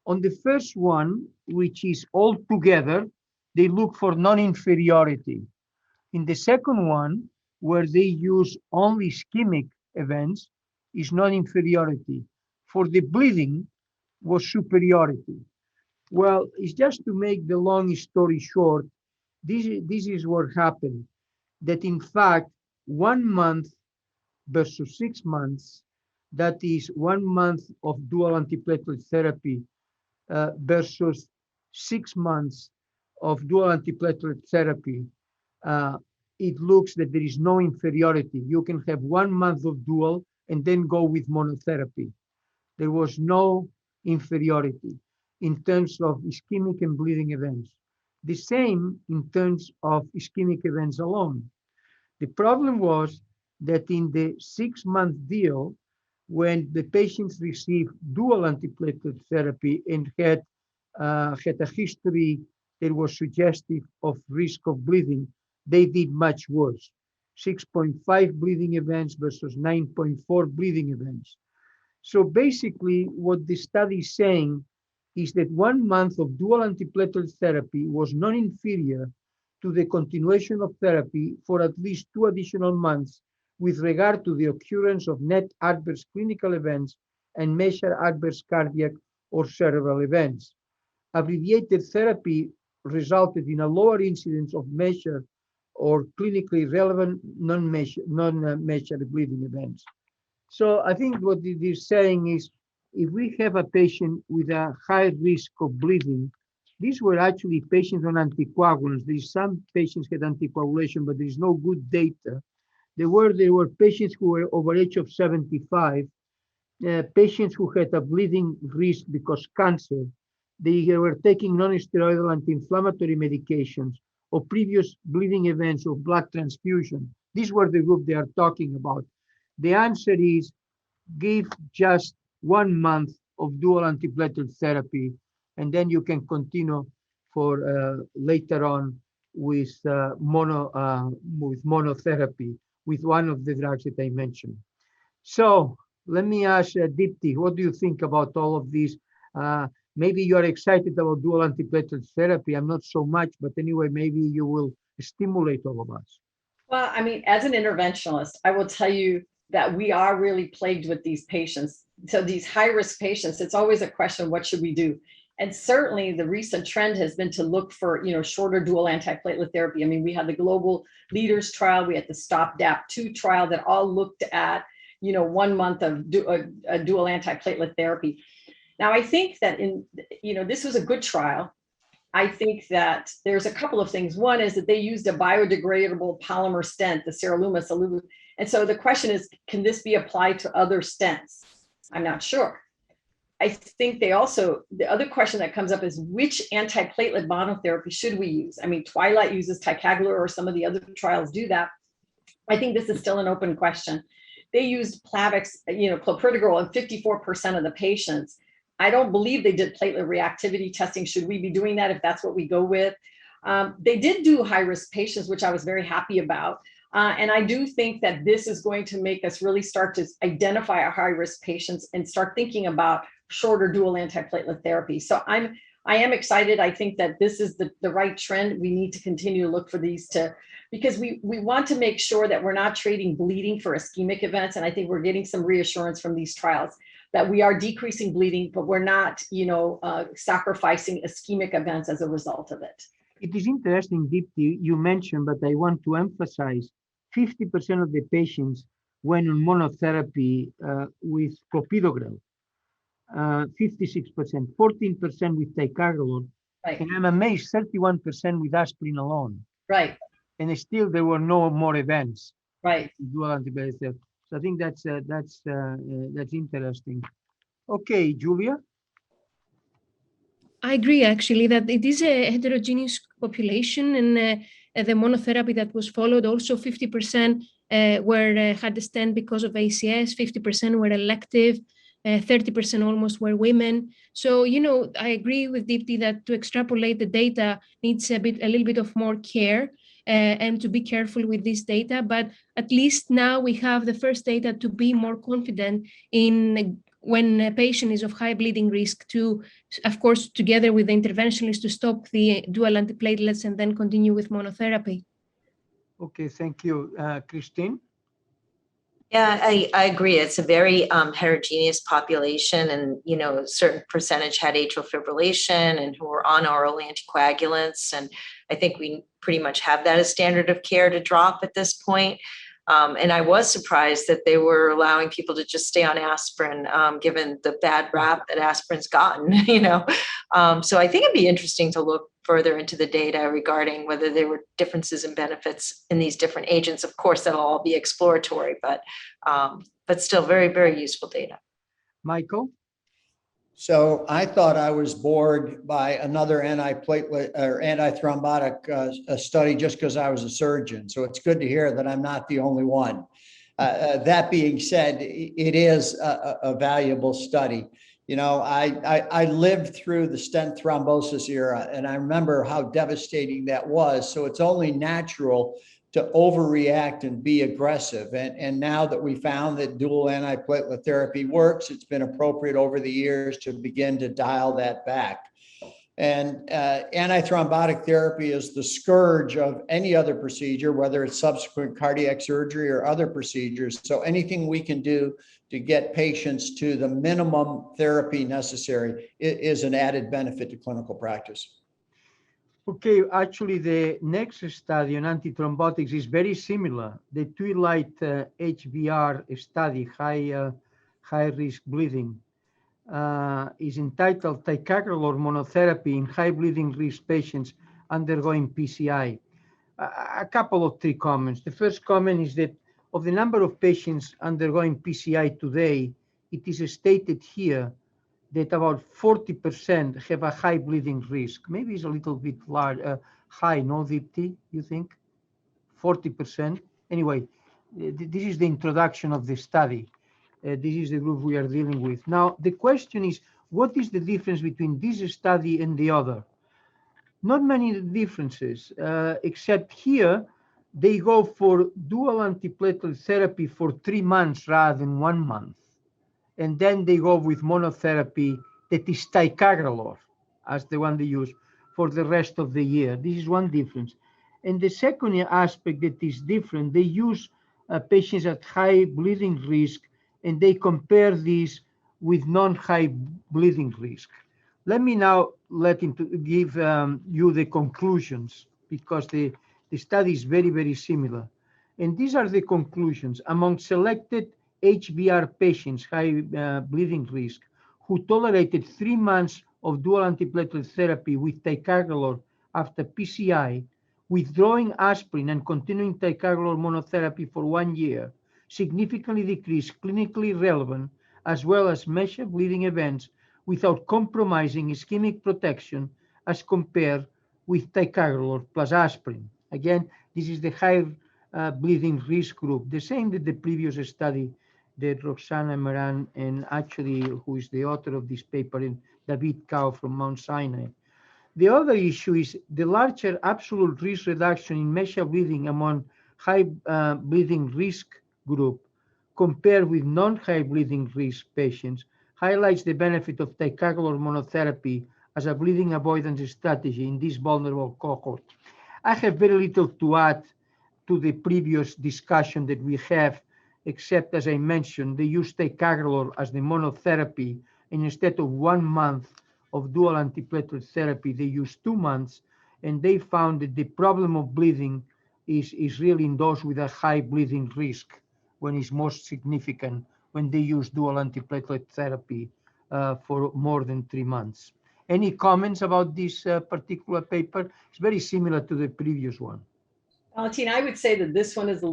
On the first one, which is all together, they look for non-inferiority. In the second one, where they use only ischemic events, is non-inferiority. For the bleeding, was superiority. Well, it's just to make the long story short, this is what happened, that in fact, 1 month versus 6 months, that is 1 month of dual antiplatelet therapy versus 6 months of dual antiplatelet therapy, it looks that there is no inferiority. You can have 1 month of dual and then go with monotherapy. There was no inferiority in terms of ischemic and bleeding events. The same in terms of ischemic events alone. The problem was that in the 6-month deal, when the patients received dual antiplatelet therapy and had a history that was suggestive of risk of bleeding, they did much worse. 6.5 bleeding events versus 9.4 bleeding events. So basically, what the study is saying is that 1 month of dual antiplatelet therapy was non-inferior to the continuation of therapy for at least 2 additional months with regard to the occurrence of net adverse clinical events and measured adverse cardiac or cerebral events. Abbreviated therapy resulted in a lower incidence of measured or clinically relevant non-measured bleeding events. So I think what it is saying is, if we have a patient with a high risk of bleeding, These were actually patients on anticoagulants. There's some patients had anticoagulation, but there's no good data. There were patients who were over age of 75, patients who had a bleeding risk because cancer. They were taking non-steroidal anti-inflammatory medications or previous bleeding events or blood transfusion. These were the group they are talking about. The answer is give just 1 month of dual antiplatelet therapy, and then you can continue for later on with monotherapy with one of the drugs that I mentioned. So let me ask Deepti, what do you think about all of these? Maybe you are excited about dual antiplatelet therapy. I'm not so much, but anyway, maybe you will stimulate all of us. Well, I mean, as an interventionalist, I will tell you that we are really plagued with these patients. So these high-risk patients, it's always a question, what should we do? And certainly the recent trend has been to look for, shorter dual antiplatelet therapy. I mean, we had the Global Leaders trial, we had the STOP-DAP2 trial that all looked at, 1 month of a dual antiplatelet therapy. Now, I think that this was a good trial. I think that there's a couple of things. One is that they used a biodegradable polymer stent, the sirolimus. And so the question is, can this be applied to other stents? I'm not sure. I think the other question that comes up is which antiplatelet monotherapy should we use? I mean, Twilight uses ticagrelor or some of the other trials do that. I think this is still an open question. They used Plavix, clopidogrel in 54% of the patients. I don't believe they did platelet reactivity testing. Should we be doing that if that's what we go with? They did do high-risk patients, which I was very happy about. And I do think that this is going to make us really start to identify our high-risk patients and start thinking about shorter dual antiplatelet therapy. So I am excited. I think that this is the right trend. We need to continue to look for these because we want to make sure that we're not trading bleeding for ischemic events. And I think we're getting some reassurance from these trials that we are decreasing bleeding, but we're not, sacrificing ischemic events as a result of it. It is interesting, Deepti, you mentioned, but I want to emphasize 50% of the patients went on monotherapy with clopidogrel, 56%, 14% with ticagrelor, Right. and I'm amazed 31% with aspirin alone. Right. And still there were no more events. Right. Dual antibody therapy. So I think that's interesting. Okay, Julia. I agree, actually, that it is a heterogeneous population, and the monotherapy that was followed, also 50% had a stent because of ACS, 50% were elective, 30% almost were women. So, I agree with Deepti that to extrapolate the data needs a little bit of more care and to be careful with this data. But at least now we have the first data to be more confident in when a patient is of high bleeding risk to, of course, together with the interventionist to stop the dual antiplatelets and then continue with monotherapy. Okay, thank you. Christine? Yeah, I agree. It's a very heterogeneous population, and a certain percentage had atrial fibrillation and who were on oral anticoagulants. And I think we pretty much have that as standard of care to drop at this point. And I was surprised that they were allowing people to just stay on aspirin, given the bad rap that aspirin's gotten, So I think it'd be interesting to look further into the data regarding whether there were differences in benefits in these different agents. Of course, that'll all be exploratory, but still very, very useful data. Michael? So I thought I was bored by another antiplatelet or antithrombotic study just because I was a surgeon. So it's good to hear that I'm not the only one. That being said, it is a valuable study. I lived through the stent thrombosis era, and I remember how devastating that was. So it's only natural to overreact and be aggressive. And now that we found that dual antiplatelet therapy works, it's been appropriate over the years to begin to dial that back. And antithrombotic therapy is the scourge of any other procedure, whether it's subsequent cardiac surgery or other procedures. So anything we can do to get patients to the minimum therapy necessary is an added benefit to clinical practice. Okay, actually, the next study on antithrombotics is very similar. The Twilight HBR study, high risk bleeding. is entitled Ticagrelor Monotherapy in High Bleeding Risk Patients Undergoing PCI. A couple of 3 comments. The first comment is that of the number of patients undergoing PCI today, it is stated here that about 40% have a high bleeding risk. Maybe it's a little bit large, high, no, Dipti, you think? 40%. Anyway, this is the introduction of the study. This is the group we are dealing with. Now, the question is, what is the difference between this study and the other? Not many differences, except here, they go for dual antiplatelet therapy for 3 months rather than 1 month. And then they go with monotherapy that is ticagrelor, as the one they use for the rest of the year. This is one difference. And the second aspect that is different, they use patients at high bleeding risk, and they compare these with non-high bleeding risk. Let me now give you the conclusions, because the study is very, very similar. And these are the conclusions. Among selected HBR patients, high bleeding risk, who tolerated 3 months of dual antiplatelet therapy with ticagrelor after PCI, withdrawing aspirin and continuing ticagrelor monotherapy for 1 year, significantly decreased clinically relevant as well as measured bleeding events without compromising ischemic protection as compared with ticagrelor plus aspirin. Again, this is the high bleeding risk group, the same that the previous study that Roxana Meran and actually who is the author of this paper, and David Kao from Mount Sinai. The other issue is the larger absolute risk reduction in measured bleeding among high bleeding risk group compared with non-high bleeding risk patients highlights the benefit of ticagrelor monotherapy as a bleeding avoidance strategy in this vulnerable cohort. I have very little to add to the previous discussion that we have, except, as I mentioned, they use ticagrelor as the monotherapy, and instead of 1 month of dual antiplatelet therapy, they use 2 months, and they found that the problem of bleeding is really in those with a high bleeding risk, when it's most significant when they use dual antiplatelet therapy for more than 3 months. Any comments about this particular paper? It's very similar to the previous one. Valentina, I would say that this one is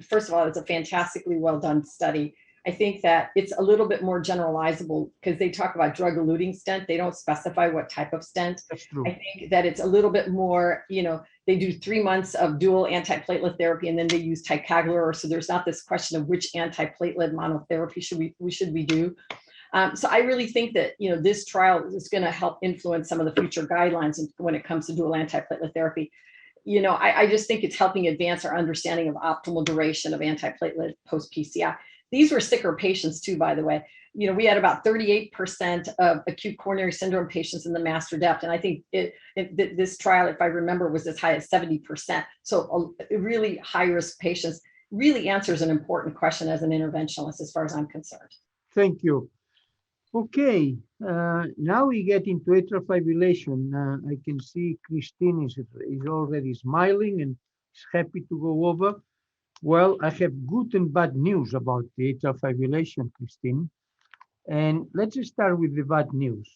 first of all, it's a fantastically well done study. I think that it's a little bit more generalizable because they talk about drug-eluting stent. They don't specify what type of stent. That's true. I think that it's a little bit more, they do 3 months of dual antiplatelet therapy, and then they use ticagrelor. So there's not this question of which antiplatelet monotherapy should we do. So I really think that, this trial is going to help influence some of the future guidelines when it comes to dual antiplatelet therapy. I just think it's helping advance our understanding of optimal duration of antiplatelet post-PCI. These were sicker patients too, by the way. We had about 38% of acute coronary syndrome patients in the master depth. And I think this trial, if I remember, was as high as 70%. So really high-risk patients really answers an important question as an interventionalist, as far as I'm concerned. Thank you. Okay, now we get into atrial fibrillation. I can see Christine is already smiling and is happy to go over. Well, I have good and bad news about the atrial fibrillation, Christine. And let's just start with the bad news.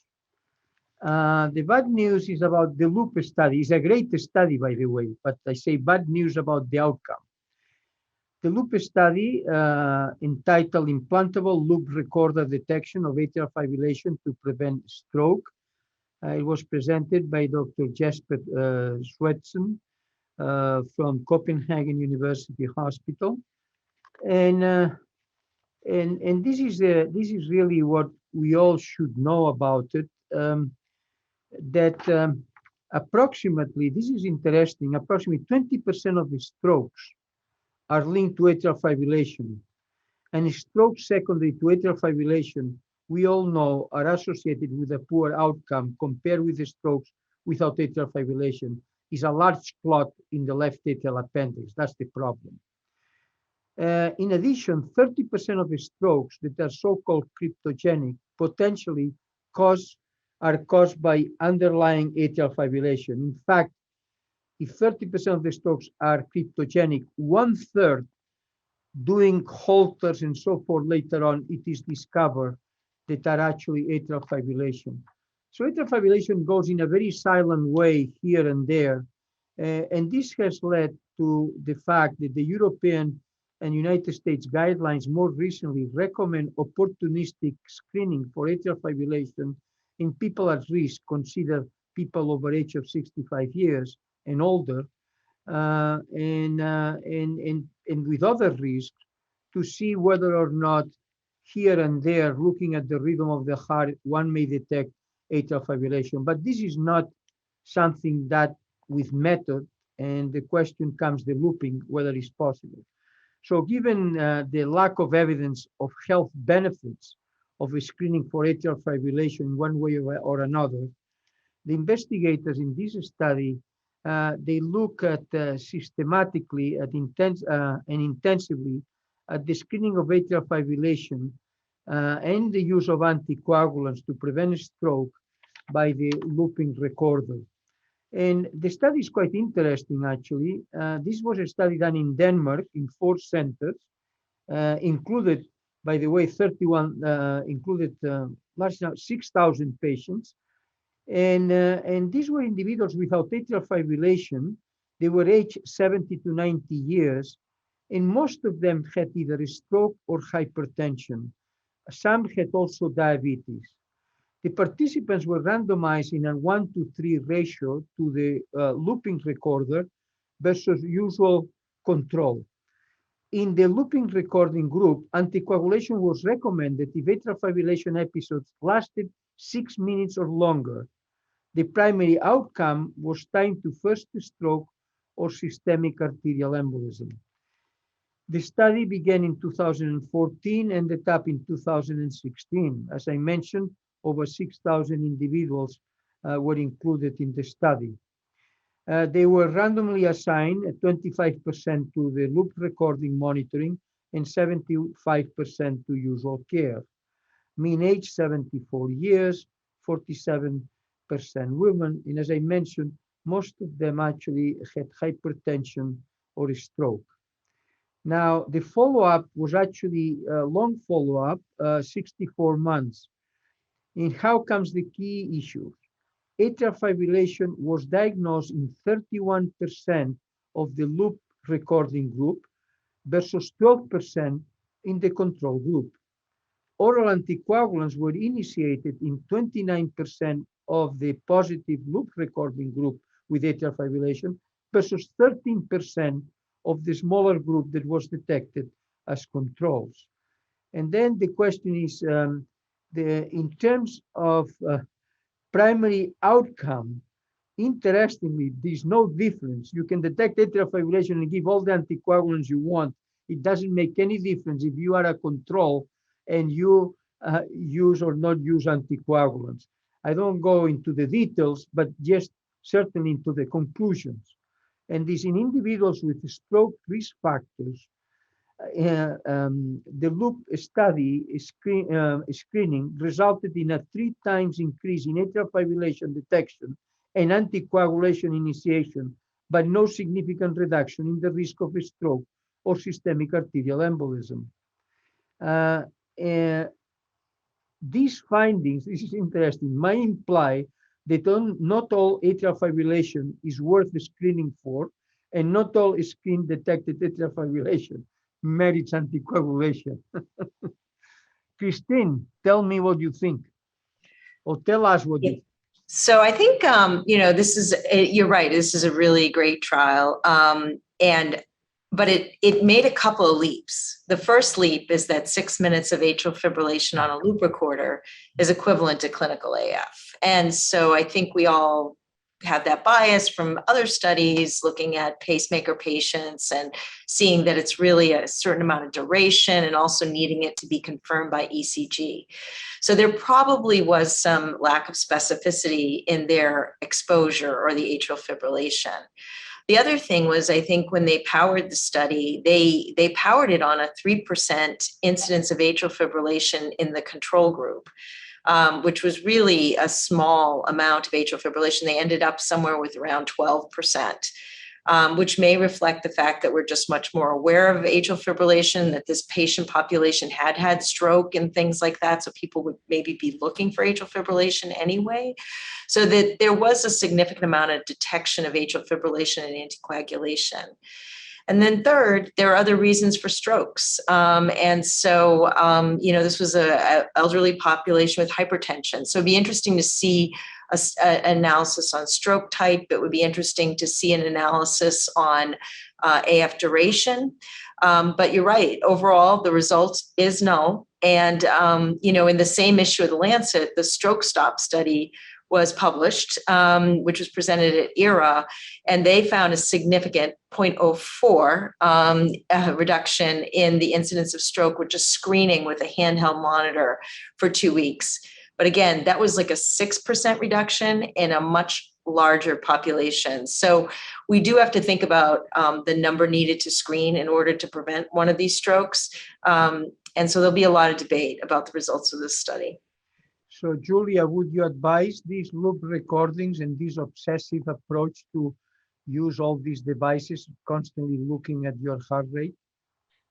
The bad news is about the LOOP study. It's a great study, by the way, but I say bad news about the outcome. The LOOP study, entitled Implantable Loop Recorder Detection of Atrial Fibrillation to Prevent Stroke. It was presented by Dr. Jesper Swedson from Copenhagen University Hospital. And this is really what we all should know about it, that approximately, this is interesting, approximately 20% of the strokes are linked to atrial fibrillation. And strokes secondary to atrial fibrillation, we all know, are associated with a poor outcome compared with the strokes without atrial fibrillation. Is a large clot in the left atrial appendix. That's the problem. In addition, 30% of the strokes that are so-called cryptogenic potentially are caused by underlying atrial fibrillation. In fact, if 30% of the strokes are cryptogenic, 1/3 doing Holters and so forth later on, it is discovered that are actually atrial fibrillation. So atrial fibrillation goes in a very silent way here and there. And this has led to the fact that the European and United States guidelines more recently recommend opportunistic screening for atrial fibrillation in people at risk, consider people over age of 65 years and older, and with other risks, to see whether or not here and there, looking at the rhythm of the heart, one may detect atrial fibrillation. But this is not something that with method, and the question comes the looping, whether it's possible. So given the lack of evidence of health benefits of a screening for atrial fibrillation in one way or another, the investigators in this study, they look at systematically at and intensively at the screening of atrial fibrillation and the use of anticoagulants to prevent stroke by the looping recorder. And the study is quite interesting, actually. This was a study done in Denmark in 4 centers, included, by the way, 6,000 patients. And these were individuals without atrial fibrillation. They were aged 70 to 90 years, and most of them had either a stroke or hypertension. Some had also diabetes. The participants were randomized in a 1-to-3 ratio to the looping recorder versus usual control. In the looping recording group, anticoagulation was recommended if atrial fibrillation episodes lasted 6 minutes or longer. The primary outcome was time to first stroke or systemic arterial embolism. The study began in 2014 and ended up in 2016. As I mentioned, over 6,000 individuals were included in the study. They were randomly assigned 25% to the loop recording monitoring and 75% to usual care. Mean age 74 years, 47% women, and as I mentioned, most of them actually had hypertension or a stroke. Now, the follow-up was actually a long follow-up, 64 months. And how comes the key issue? Atrial fibrillation was diagnosed in 31% of the loop recording group versus 12% in the control group. Oral anticoagulants were initiated in 29% of the positive loop recording group with atrial fibrillation versus 13% of the smaller group that was detected as controls. And then the question is, in terms of primary outcome, interestingly, there's no difference. You can detect atrial fibrillation and give all the anticoagulants you want. It doesn't make any difference if you are a control and you use or not use anticoagulants. I don't go into the details, but just certainly into the conclusions. And this in individuals with stroke risk factors, the loop study screening resulted in a 3 times increase in atrial fibrillation detection and anticoagulation initiation, but no significant reduction in the risk of a stroke or systemic arterial embolism. These findings, this is interesting, might imply that not all atrial fibrillation is worth screening for, and not all screen detected atrial fibrillation merits anticoagulation. Christine, tell me what you think, or tell us what you think. So I think, this is, you're right, this is a really great trial. But it made a couple of leaps. The first leap is that 6 minutes of atrial fibrillation on a loop recorder is equivalent to clinical AF. And so I think we all have that bias from other studies looking at pacemaker patients and seeing that it's really a certain amount of duration and also needing it to be confirmed by ECG. So there probably was some lack of specificity in their exposure or the atrial fibrillation. The other thing was, I think when they powered the study, they powered it on a 3% incidence of atrial fibrillation in the control group, which was really a small amount of atrial fibrillation. They ended up somewhere with around 12%. which may reflect the fact that we're just much more aware of atrial fibrillation, that this patient population had stroke and things like that. So people would maybe be looking for atrial fibrillation anyway. So that there was a significant amount of detection of atrial fibrillation and anticoagulation. And then third, there are other reasons for strokes. And so, this was an elderly population with hypertension. So it'd be interesting to see an analysis on stroke type. It would be interesting to see an analysis on AF duration. But you're right, overall, the result is no. And, in the same issue of the Lancet, the Stroke Stop study was published, which was presented at ERA, and they found a significant 0.04 reduction in the incidence of stroke with just screening with a handheld monitor for 2 weeks. But again, that was like a 6% reduction in a much larger population. So we do have to think about the number needed to screen in order to prevent one of these strokes. And so there'll be a lot of debate about the results of this study. So Julia, would you advise these loop recordings and this obsessive approach to use all these devices, constantly looking at your heart rate?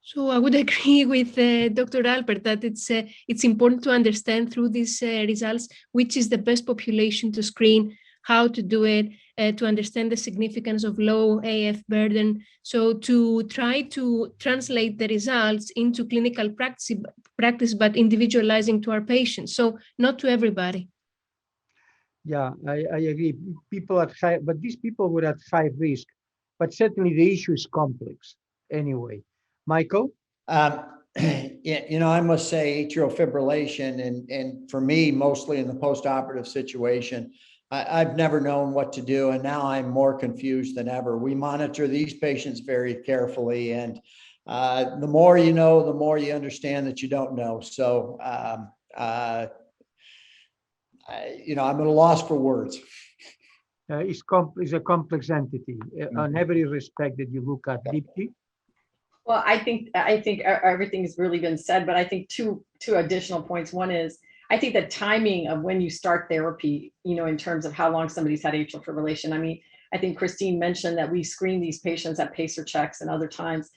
So I would agree with Dr. Albert that it's important to understand through these results which is the best population to screen, how to do it, to understand the significance of low AF burden. So to try to translate the results into clinical practice, but individualizing to our patients. So not to everybody. Yeah, I agree. People at high, but these people were at high risk. But certainly the issue is complex anyway. Michael? I must say atrial fibrillation, and for me, mostly in the postoperative situation, I've never known what to do, and now I'm more confused than ever. We monitor these patients very carefully, and the more you know, the more you understand that you don't know. So, I'm at a loss for words. It's a complex entity on every respect that you look at. Deepti? Well, I think everything's really been said, but I think two additional points. One is, I think the timing of when you start therapy, in terms of how long somebody's had atrial fibrillation. I mean, I think Christine mentioned that we screen these patients at pacer checks and other times.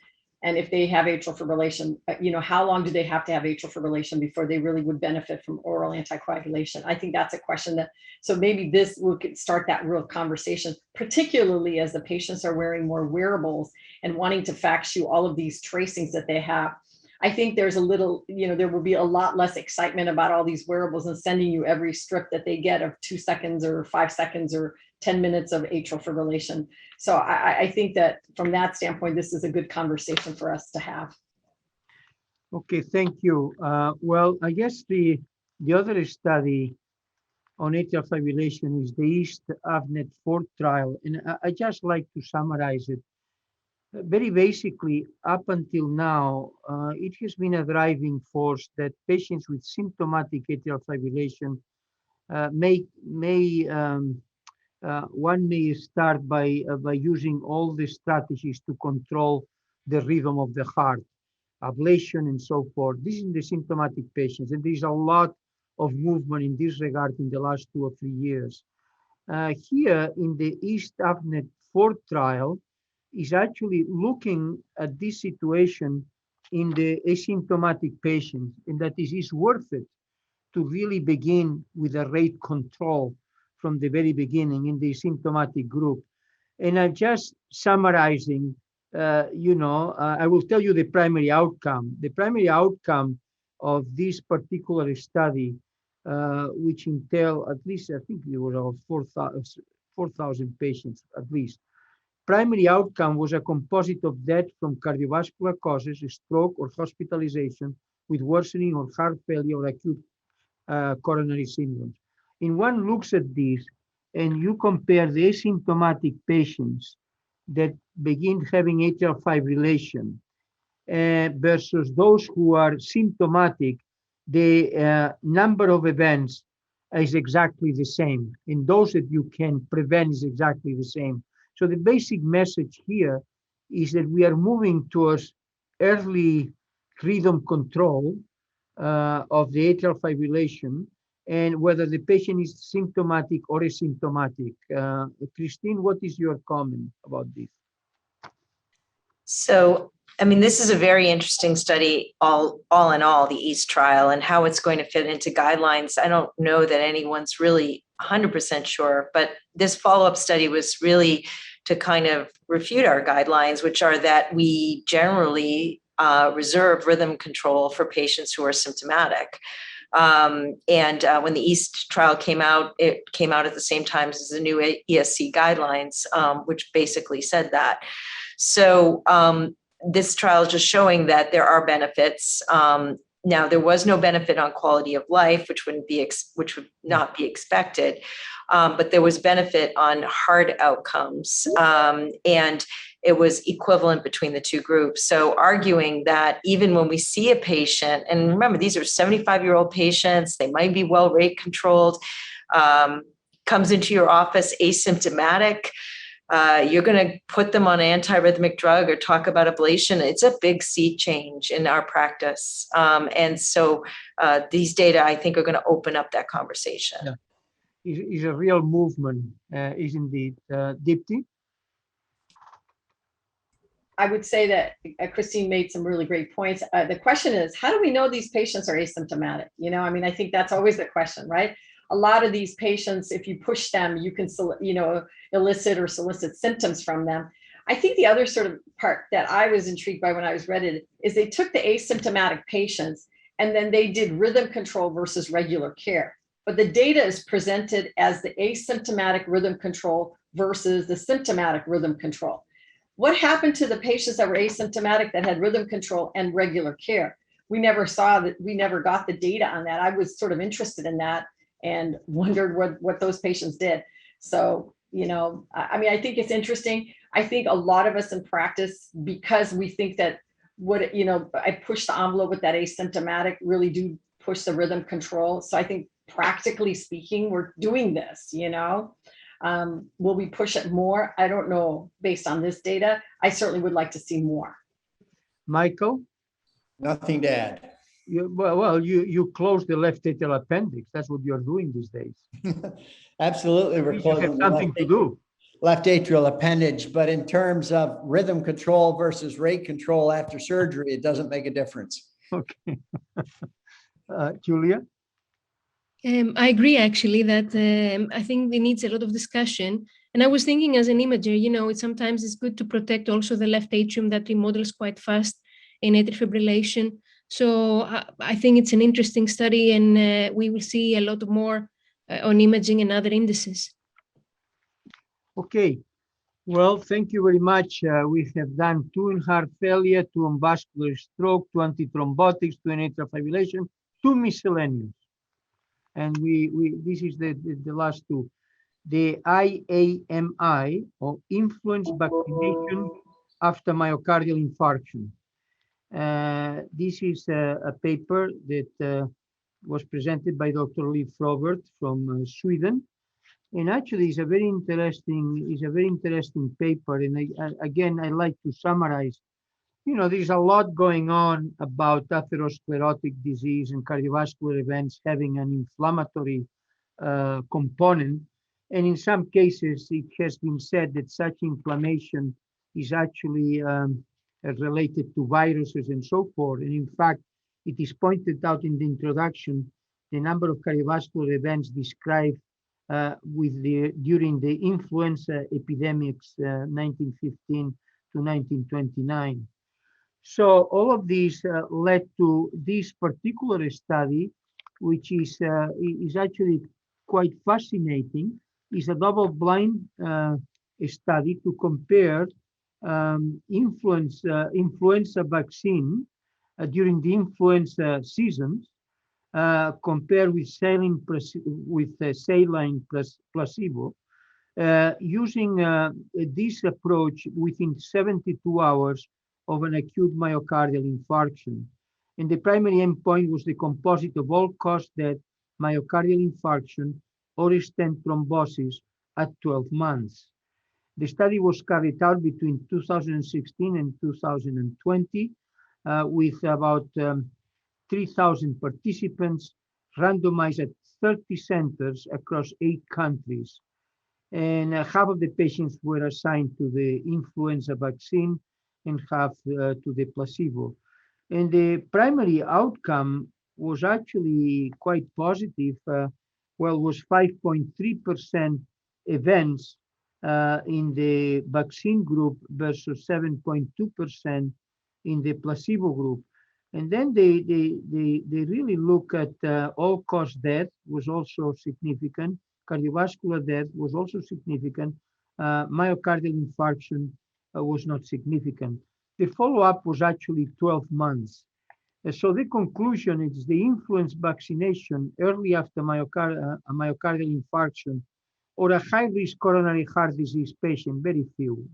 And if they have atrial fibrillation, how long do they have to have atrial fibrillation before they really would benefit from oral anticoagulation? I think that's a question so maybe this will start that real conversation, particularly as the patients are wearing more wearables and wanting to fax you all of these tracings that they have. I think there's there will be a lot less excitement about all these wearables and sending you every strip that they get of 2 seconds or 5 seconds or 10 minutes of atrial fibrillation. So I think that from that standpoint, this is a good conversation for us to have. Okay, thank you. Well, I guess the other study on atrial fibrillation is the East AVNET 4 trial. And I just like to summarize it. Very basically, up until now, it has been a driving force that patients with symptomatic atrial fibrillation one may start by using all the strategies to control the rhythm of the heart, ablation and so forth. This is the symptomatic patients, and there's a lot of movement in this regard in the last 2 or 3 years. Here in the East AVNET 4 trial is actually looking at this situation in the asymptomatic patients, and that is worth it to really begin with a rate control from the very beginning in the symptomatic group. And I'm just summarizing, I will tell you the primary outcome. The primary outcome of this particular study, which entail at least, I think there were 4,000 patients at least. Primary outcome was a composite of death from cardiovascular causes, stroke or hospitalization with worsening or heart failure or acute coronary syndrome. And one looks at this and you compare the asymptomatic patients that begin having atrial fibrillation versus those who are symptomatic, the number of events is exactly the same. And those that you can prevent is exactly the same. So the basic message here is that we are moving towards early rhythm control of the atrial fibrillation, and whether the patient is symptomatic or asymptomatic. Christine, what is your comment about this? So, I mean, this is a very interesting study, all in all, the EAST trial and how it's going to fit into guidelines. I don't know that anyone's really 100% sure, but this follow-up study was really to kind of refute our guidelines, which are that we generally reserve rhythm control for patients who are symptomatic. When the EAST trial came out, it came out at the same time as the new ESC guidelines, which basically said that. So this trial is just showing that there are benefits. Now, there was no benefit on quality of life, which would not be expected, but there was benefit on hard outcomes, and it was equivalent between the two groups. So arguing that even when we see a patient, and remember, these are 75-year-old patients, they might be well rate controlled, comes into your office asymptomatic, you're going to put them on an antiarrhythmic drug or talk about ablation. It's a big sea change in our practice. And so these data, I think, are going to open up that conversation. Yeah. Is a real movement, is indeed. Deepti? I would say that Christine made some really great points. The question is, how do we know these patients are asymptomatic? You know, I mean, I think that's always the question, right? A lot of these patients, if you push them, you can, you know, elicit or solicit symptoms from them. I think the other sort of part that I was intrigued by when I was read it is they took the asymptomatic patients and then they did rhythm control versus regular care. But the data is presented as the asymptomatic rhythm control versus the symptomatic rhythm control. What happened to the patients that were asymptomatic that had rhythm control and regular care? We never saw that. We never got the data on that. I was sort of interested in that and wondered what those patients did. So, you know, I mean, I think it's interesting. I think a lot of us in practice, because we think that what, you know, I push the envelope with that asymptomatic, really do push the rhythm control. So I think practically speaking, we're doing this, you know. Will we push it more? I don't know. Based on this data, I certainly would like to see more. Michael? Nothing to add. You close the left atrial appendix. That's what you're doing these days. Absolutely, we're You closing have the something to do. left atrial appendage, but in terms of rhythm control versus rate control after surgery, it doesn't make a difference. Okay. Julia? I agree, actually, that I think it needs a lot of discussion. And I was thinking as an imager, you know, sometimes it's good to protect also the left atrium that remodels quite fast in atrial fibrillation. So I think it's an interesting study, and we will see a lot more on imaging and other indices. Okay. Well, thank you very much. We have done 2 in heart failure, 2 on vascular stroke, 2 antithrombotics, 2 in atrial fibrillation, 2 miscellaneous. And this is the last 2. The IAMI, or influence vaccination after myocardial infarction. This is a paper that was presented by Dr. Liv Frobert from Sweden. And actually, it's a very interesting paper. And again, I like to summarize. You know, there's a lot going on about atherosclerotic disease and cardiovascular events having an inflammatory component. And in some cases, it has been said that such inflammation is actually related to viruses and so forth. And in fact, it is pointed out in the introduction, the number of cardiovascular events described during the influenza epidemics, 1915 to 1929. So all of these led to this particular study, which is actually quite fascinating. It's a double-blind study to compare influenza vaccine during the influenza seasons, compared with saline placebo, using this approach within 72 hours of an acute myocardial infarction. And the primary endpoint was the composite of all-cause death, myocardial infarction, or stent thrombosis at 12 months. The study was carried out between 2016 and 2020 with about 3,000 participants randomized at 30 centers across 8 countries. And half of the patients were assigned to the influenza vaccine and half to the placebo. And the primary outcome was actually quite positive. Was 5.3% events in the vaccine group versus 7.2% in the placebo group. And then they really look at all-cause death was also significant. Cardiovascular death was also significant. Myocardial infarction was not significant. The follow-up was actually 12 months. So the conclusion is the influenza vaccination early after a myocardial infarction or a high-risk coronary heart disease patient, very few,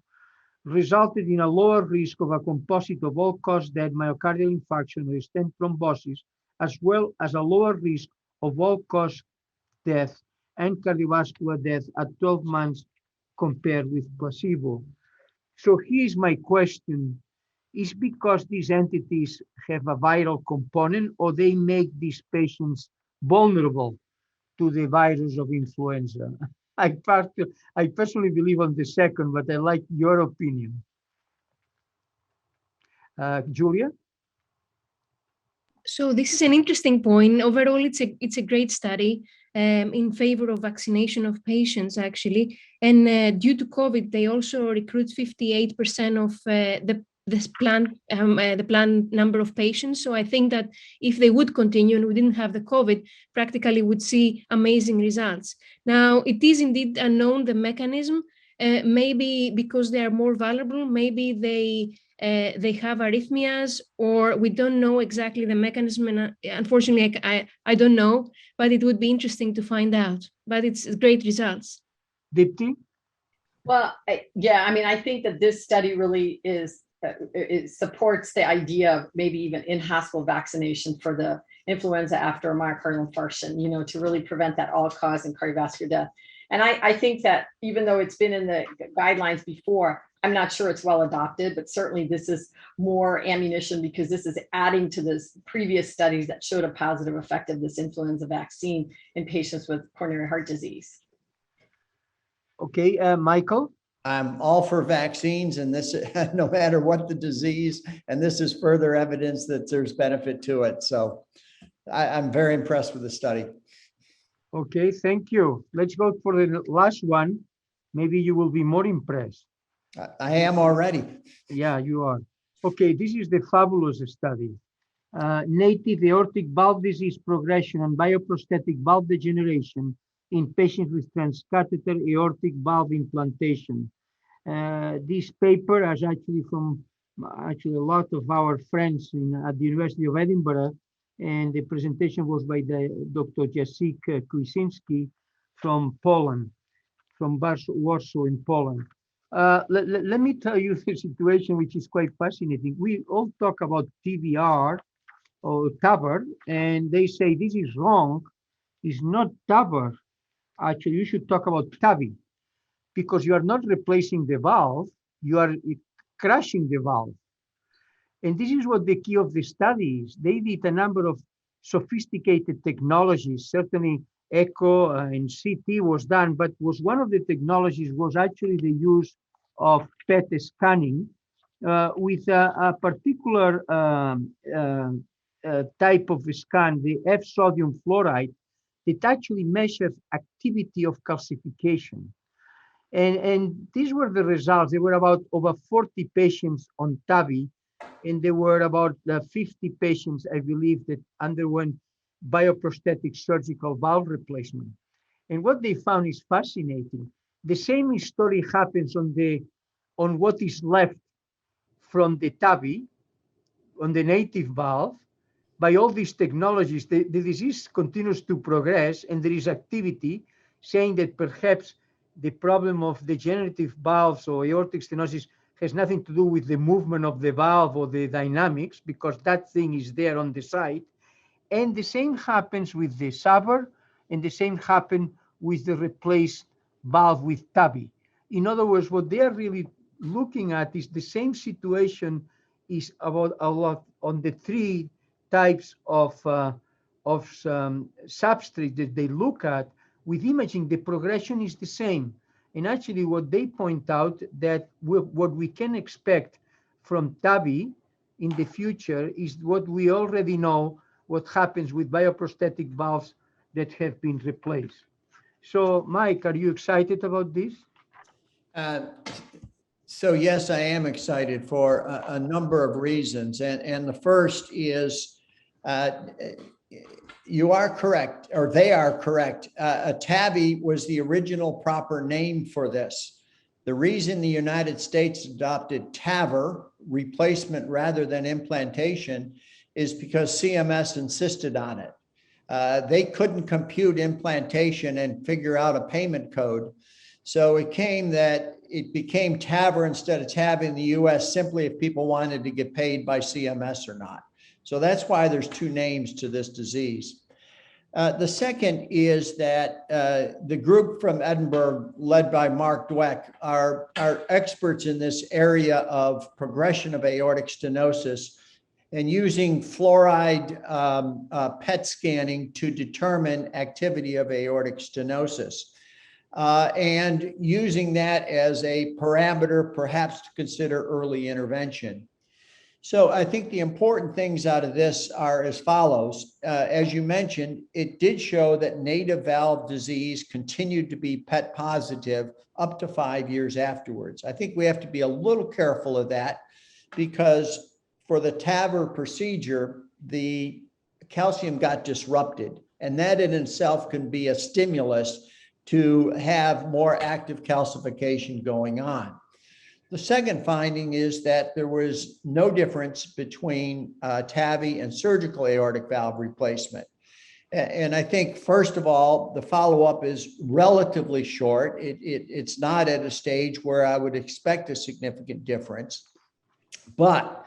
resulted in a lower risk of a composite of all-cause death, myocardial infarction, or stent thrombosis, as well as a lower risk of all-cause death and cardiovascular death at 12 months compared with placebo. So here's my question. Is because these entities have a viral component or they make these patients vulnerable to the virus of influenza? I personally believe on the second, but I like your opinion. Julia? So this is an interesting point. Overall, it's a great study in favor of vaccination of patients, actually. And due to COVID, they also recruit 58% of the planned number of patients. So I think that if they would continue and we didn't have the COVID, practically would see amazing results. Now, it is indeed unknown, the mechanism, maybe because they are more vulnerable, maybe they have arrhythmias, or we don't know exactly the mechanism. And unfortunately, I don't know, but it would be interesting to find out. But it's great results. Dipti? Well, I think that this study really it supports the idea of maybe even in-hospital vaccination for the influenza after a myocardial infarction, to really prevent that all-cause and cardiovascular death. And I think that even though it's been in the guidelines before, I'm not sure it's well adopted, but certainly this is more ammunition because this is adding to this previous studies that showed a positive effect of this influenza vaccine in patients with coronary heart disease. Okay, Michael? I'm all for vaccines, and this, no matter what the disease, and this is further evidence that there's benefit to it. So I'm very impressed with the study. Okay, thank you. Let's go for the last one. Maybe you will be more impressed. I am already. Yeah, you are. Okay, this is the fabulous study. Native aortic valve disease progression and bioprosthetic valve degeneration in patients with transcatheter aortic valve implantation. This paper is actually from a lot of our friends at the University of Edinburgh, and the presentation was by Dr. Jacek Kuisinski from Poland, from Warsaw in Poland. Let me tell you the situation, which is quite fascinating. We all talk about TBR or TAVR, and they say this is wrong. It's not TAVR. Actually, you should talk about TAVI, because you are not replacing the valve, you are crashing the valve. And this is what the key of the study is. They did a number of sophisticated technologies, certainly echo and CT was done, but one of the technologies was actually the use of PET scanning with a particular type of scan, the F sodium fluoride, that actually measures activity of calcification. And these were the results. There were about over 40 patients on TAVI, and there were about 50 patients, I believe, that underwent bioprosthetic surgical valve replacement. And what they found is fascinating. The same story happens on what is left from the TAVI, on the native valve. By all these technologies, the disease continues to progress, and there is activity saying that perhaps the problem of degenerative valves or aortic stenosis has nothing to do with the movement of the valve or the dynamics, because that thing is there on the side. And the same happens with the SAVR, and the same happened with the replaced valve with TAVI. In other words, what they are really looking at is the same situation is about a lot on the three types of substrate that they look at. With imaging, the progression is the same. And actually what they point out that what we can expect from TAVI in the future is what we already know, what happens with bioprosthetic valves that have been replaced. So, Mike, are you excited about this? So yes, I am excited for a number of reasons. And the first is you are correct, or they are correct. TAVI was the original proper name for this. The reason the United States adopted TAVR, replacement rather than implantation, is because CMS insisted on it. They couldn't compute implantation and figure out a payment code. So it became TAVR instead of TAVI in the US simply if people wanted to get paid by CMS or not. So that's why there's two names to this disease. The second is that the group from Edinburgh, led by Mark Dweck, are experts in this area of progression of aortic stenosis and using fluoride PET scanning to determine activity of aortic stenosis. And using that as a parameter, perhaps to consider early intervention. So I think the important things out of this are as follows. As you mentioned, it did show that native valve disease continued to be PET positive up to 5 years afterwards. I think we have to be a little careful of that because for the TAVR procedure, the calcium got disrupted, and that in itself can be a stimulus to have more active calcification going on. The second finding is that there was no difference between TAVI and surgical aortic valve replacement. And I think, first of all, the follow-up is relatively short. It's not at a stage where I would expect a significant difference, but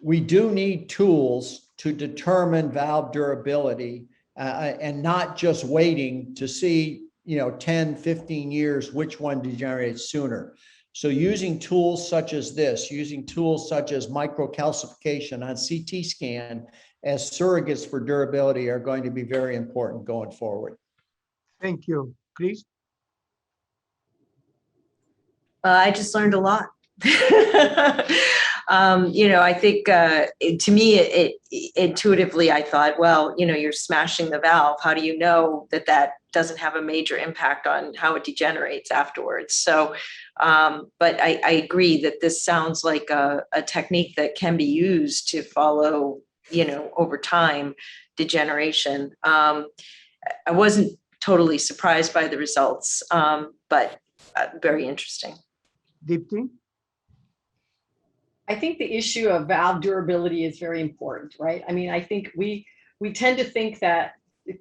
we do need tools to determine valve durability and not just waiting to see 10, 15 years, which one degenerates sooner. So using tools such as this, using tools such as microcalcification on CT scan as surrogates for durability are going to be very important going forward. Thank you. Chris? I just learned a lot. I think to me, intuitively, I thought, well, you're smashing the valve. How do you know that doesn't have a major impact on how it degenerates afterwards? So, but I agree that this sounds like a technique that can be used to follow, over time, degeneration. I wasn't totally surprised by the results, but very interesting. Deepti? I think the issue of valve durability is very important, right? I mean, I think we tend to think that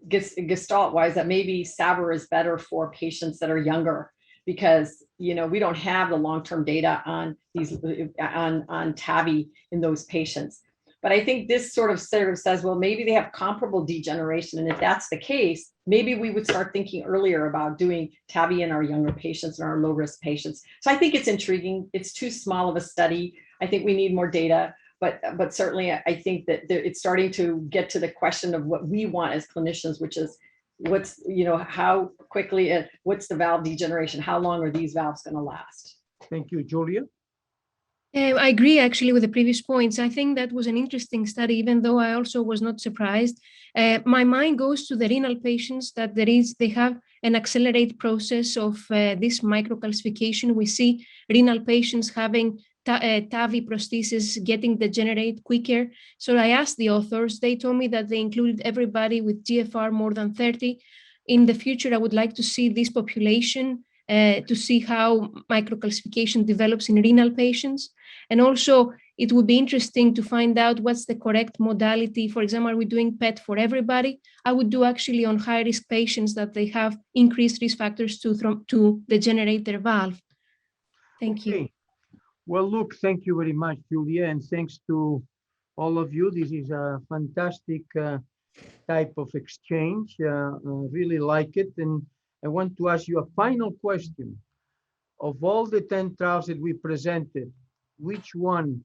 gestalt wise that maybe SAVR is better for patients that are younger because we don't have the long-term data on these on TAVI in those patients. But I think this sort of says, well, maybe they have comparable degeneration, and if that's the case, maybe we would start thinking earlier about doing TAVI in our younger patients and our low-risk patients. So I think it's intriguing. It's too small of a study. I think we need more data, but certainly I think that it's starting to get to the question of what we want as clinicians, which is how quickly, what's the valve degeneration? How long are these valves going to last? Thank you. Julia? I agree actually with the previous points. I think that was an interesting study, even though I also was not surprised. My mind goes to the renal patients that they have an accelerated process of this microcalcification. We see renal patients having TAVI prosthesis getting degenerate quicker. So I asked the authors, they told me that they included everybody with GFR more than 30. In the future, I would like to see this population to see how microcalcification develops in renal patients. And also, it would be interesting to find out what's the correct modality. For example, are we doing PET for everybody? I would do actually on high-risk patients that they have increased risk factors to degenerate their valve. Thank you. Well, look, thank you very much, Julia, and thanks to all of you. This is a fantastic type of exchange. Really like it. And I want to ask you a final question. Of all the 10 trials that we presented, which one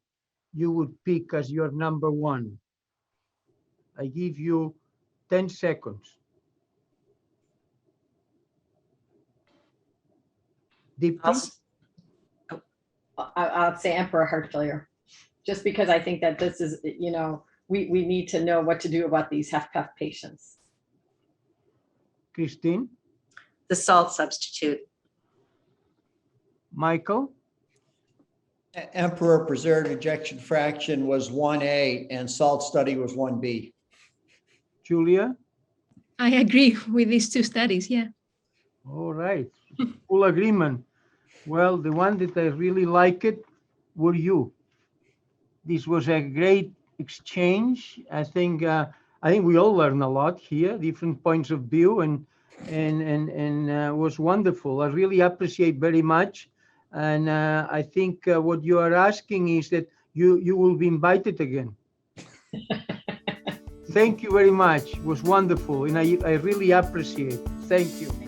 you would pick as your number one? I give you 10 seconds. Deepti? I'll say Emperor heart failure. just because I think that this is, we need to know what to do about these HFpEF patients. Christine, The salt substitute. Michael, Emperor preserved ejection fraction was 1A and SALT study was 1B. Julia. I agree with these two studies. Yeah. All right, full agreement. Well, the one that I really like it were you. This was a great exchange. I think we all learned a lot here, different points of view, and was wonderful. I really appreciate very much. And I think what you are asking is that you will be invited again. Thank you very much. It was wonderful, and I really appreciate it. Thank you.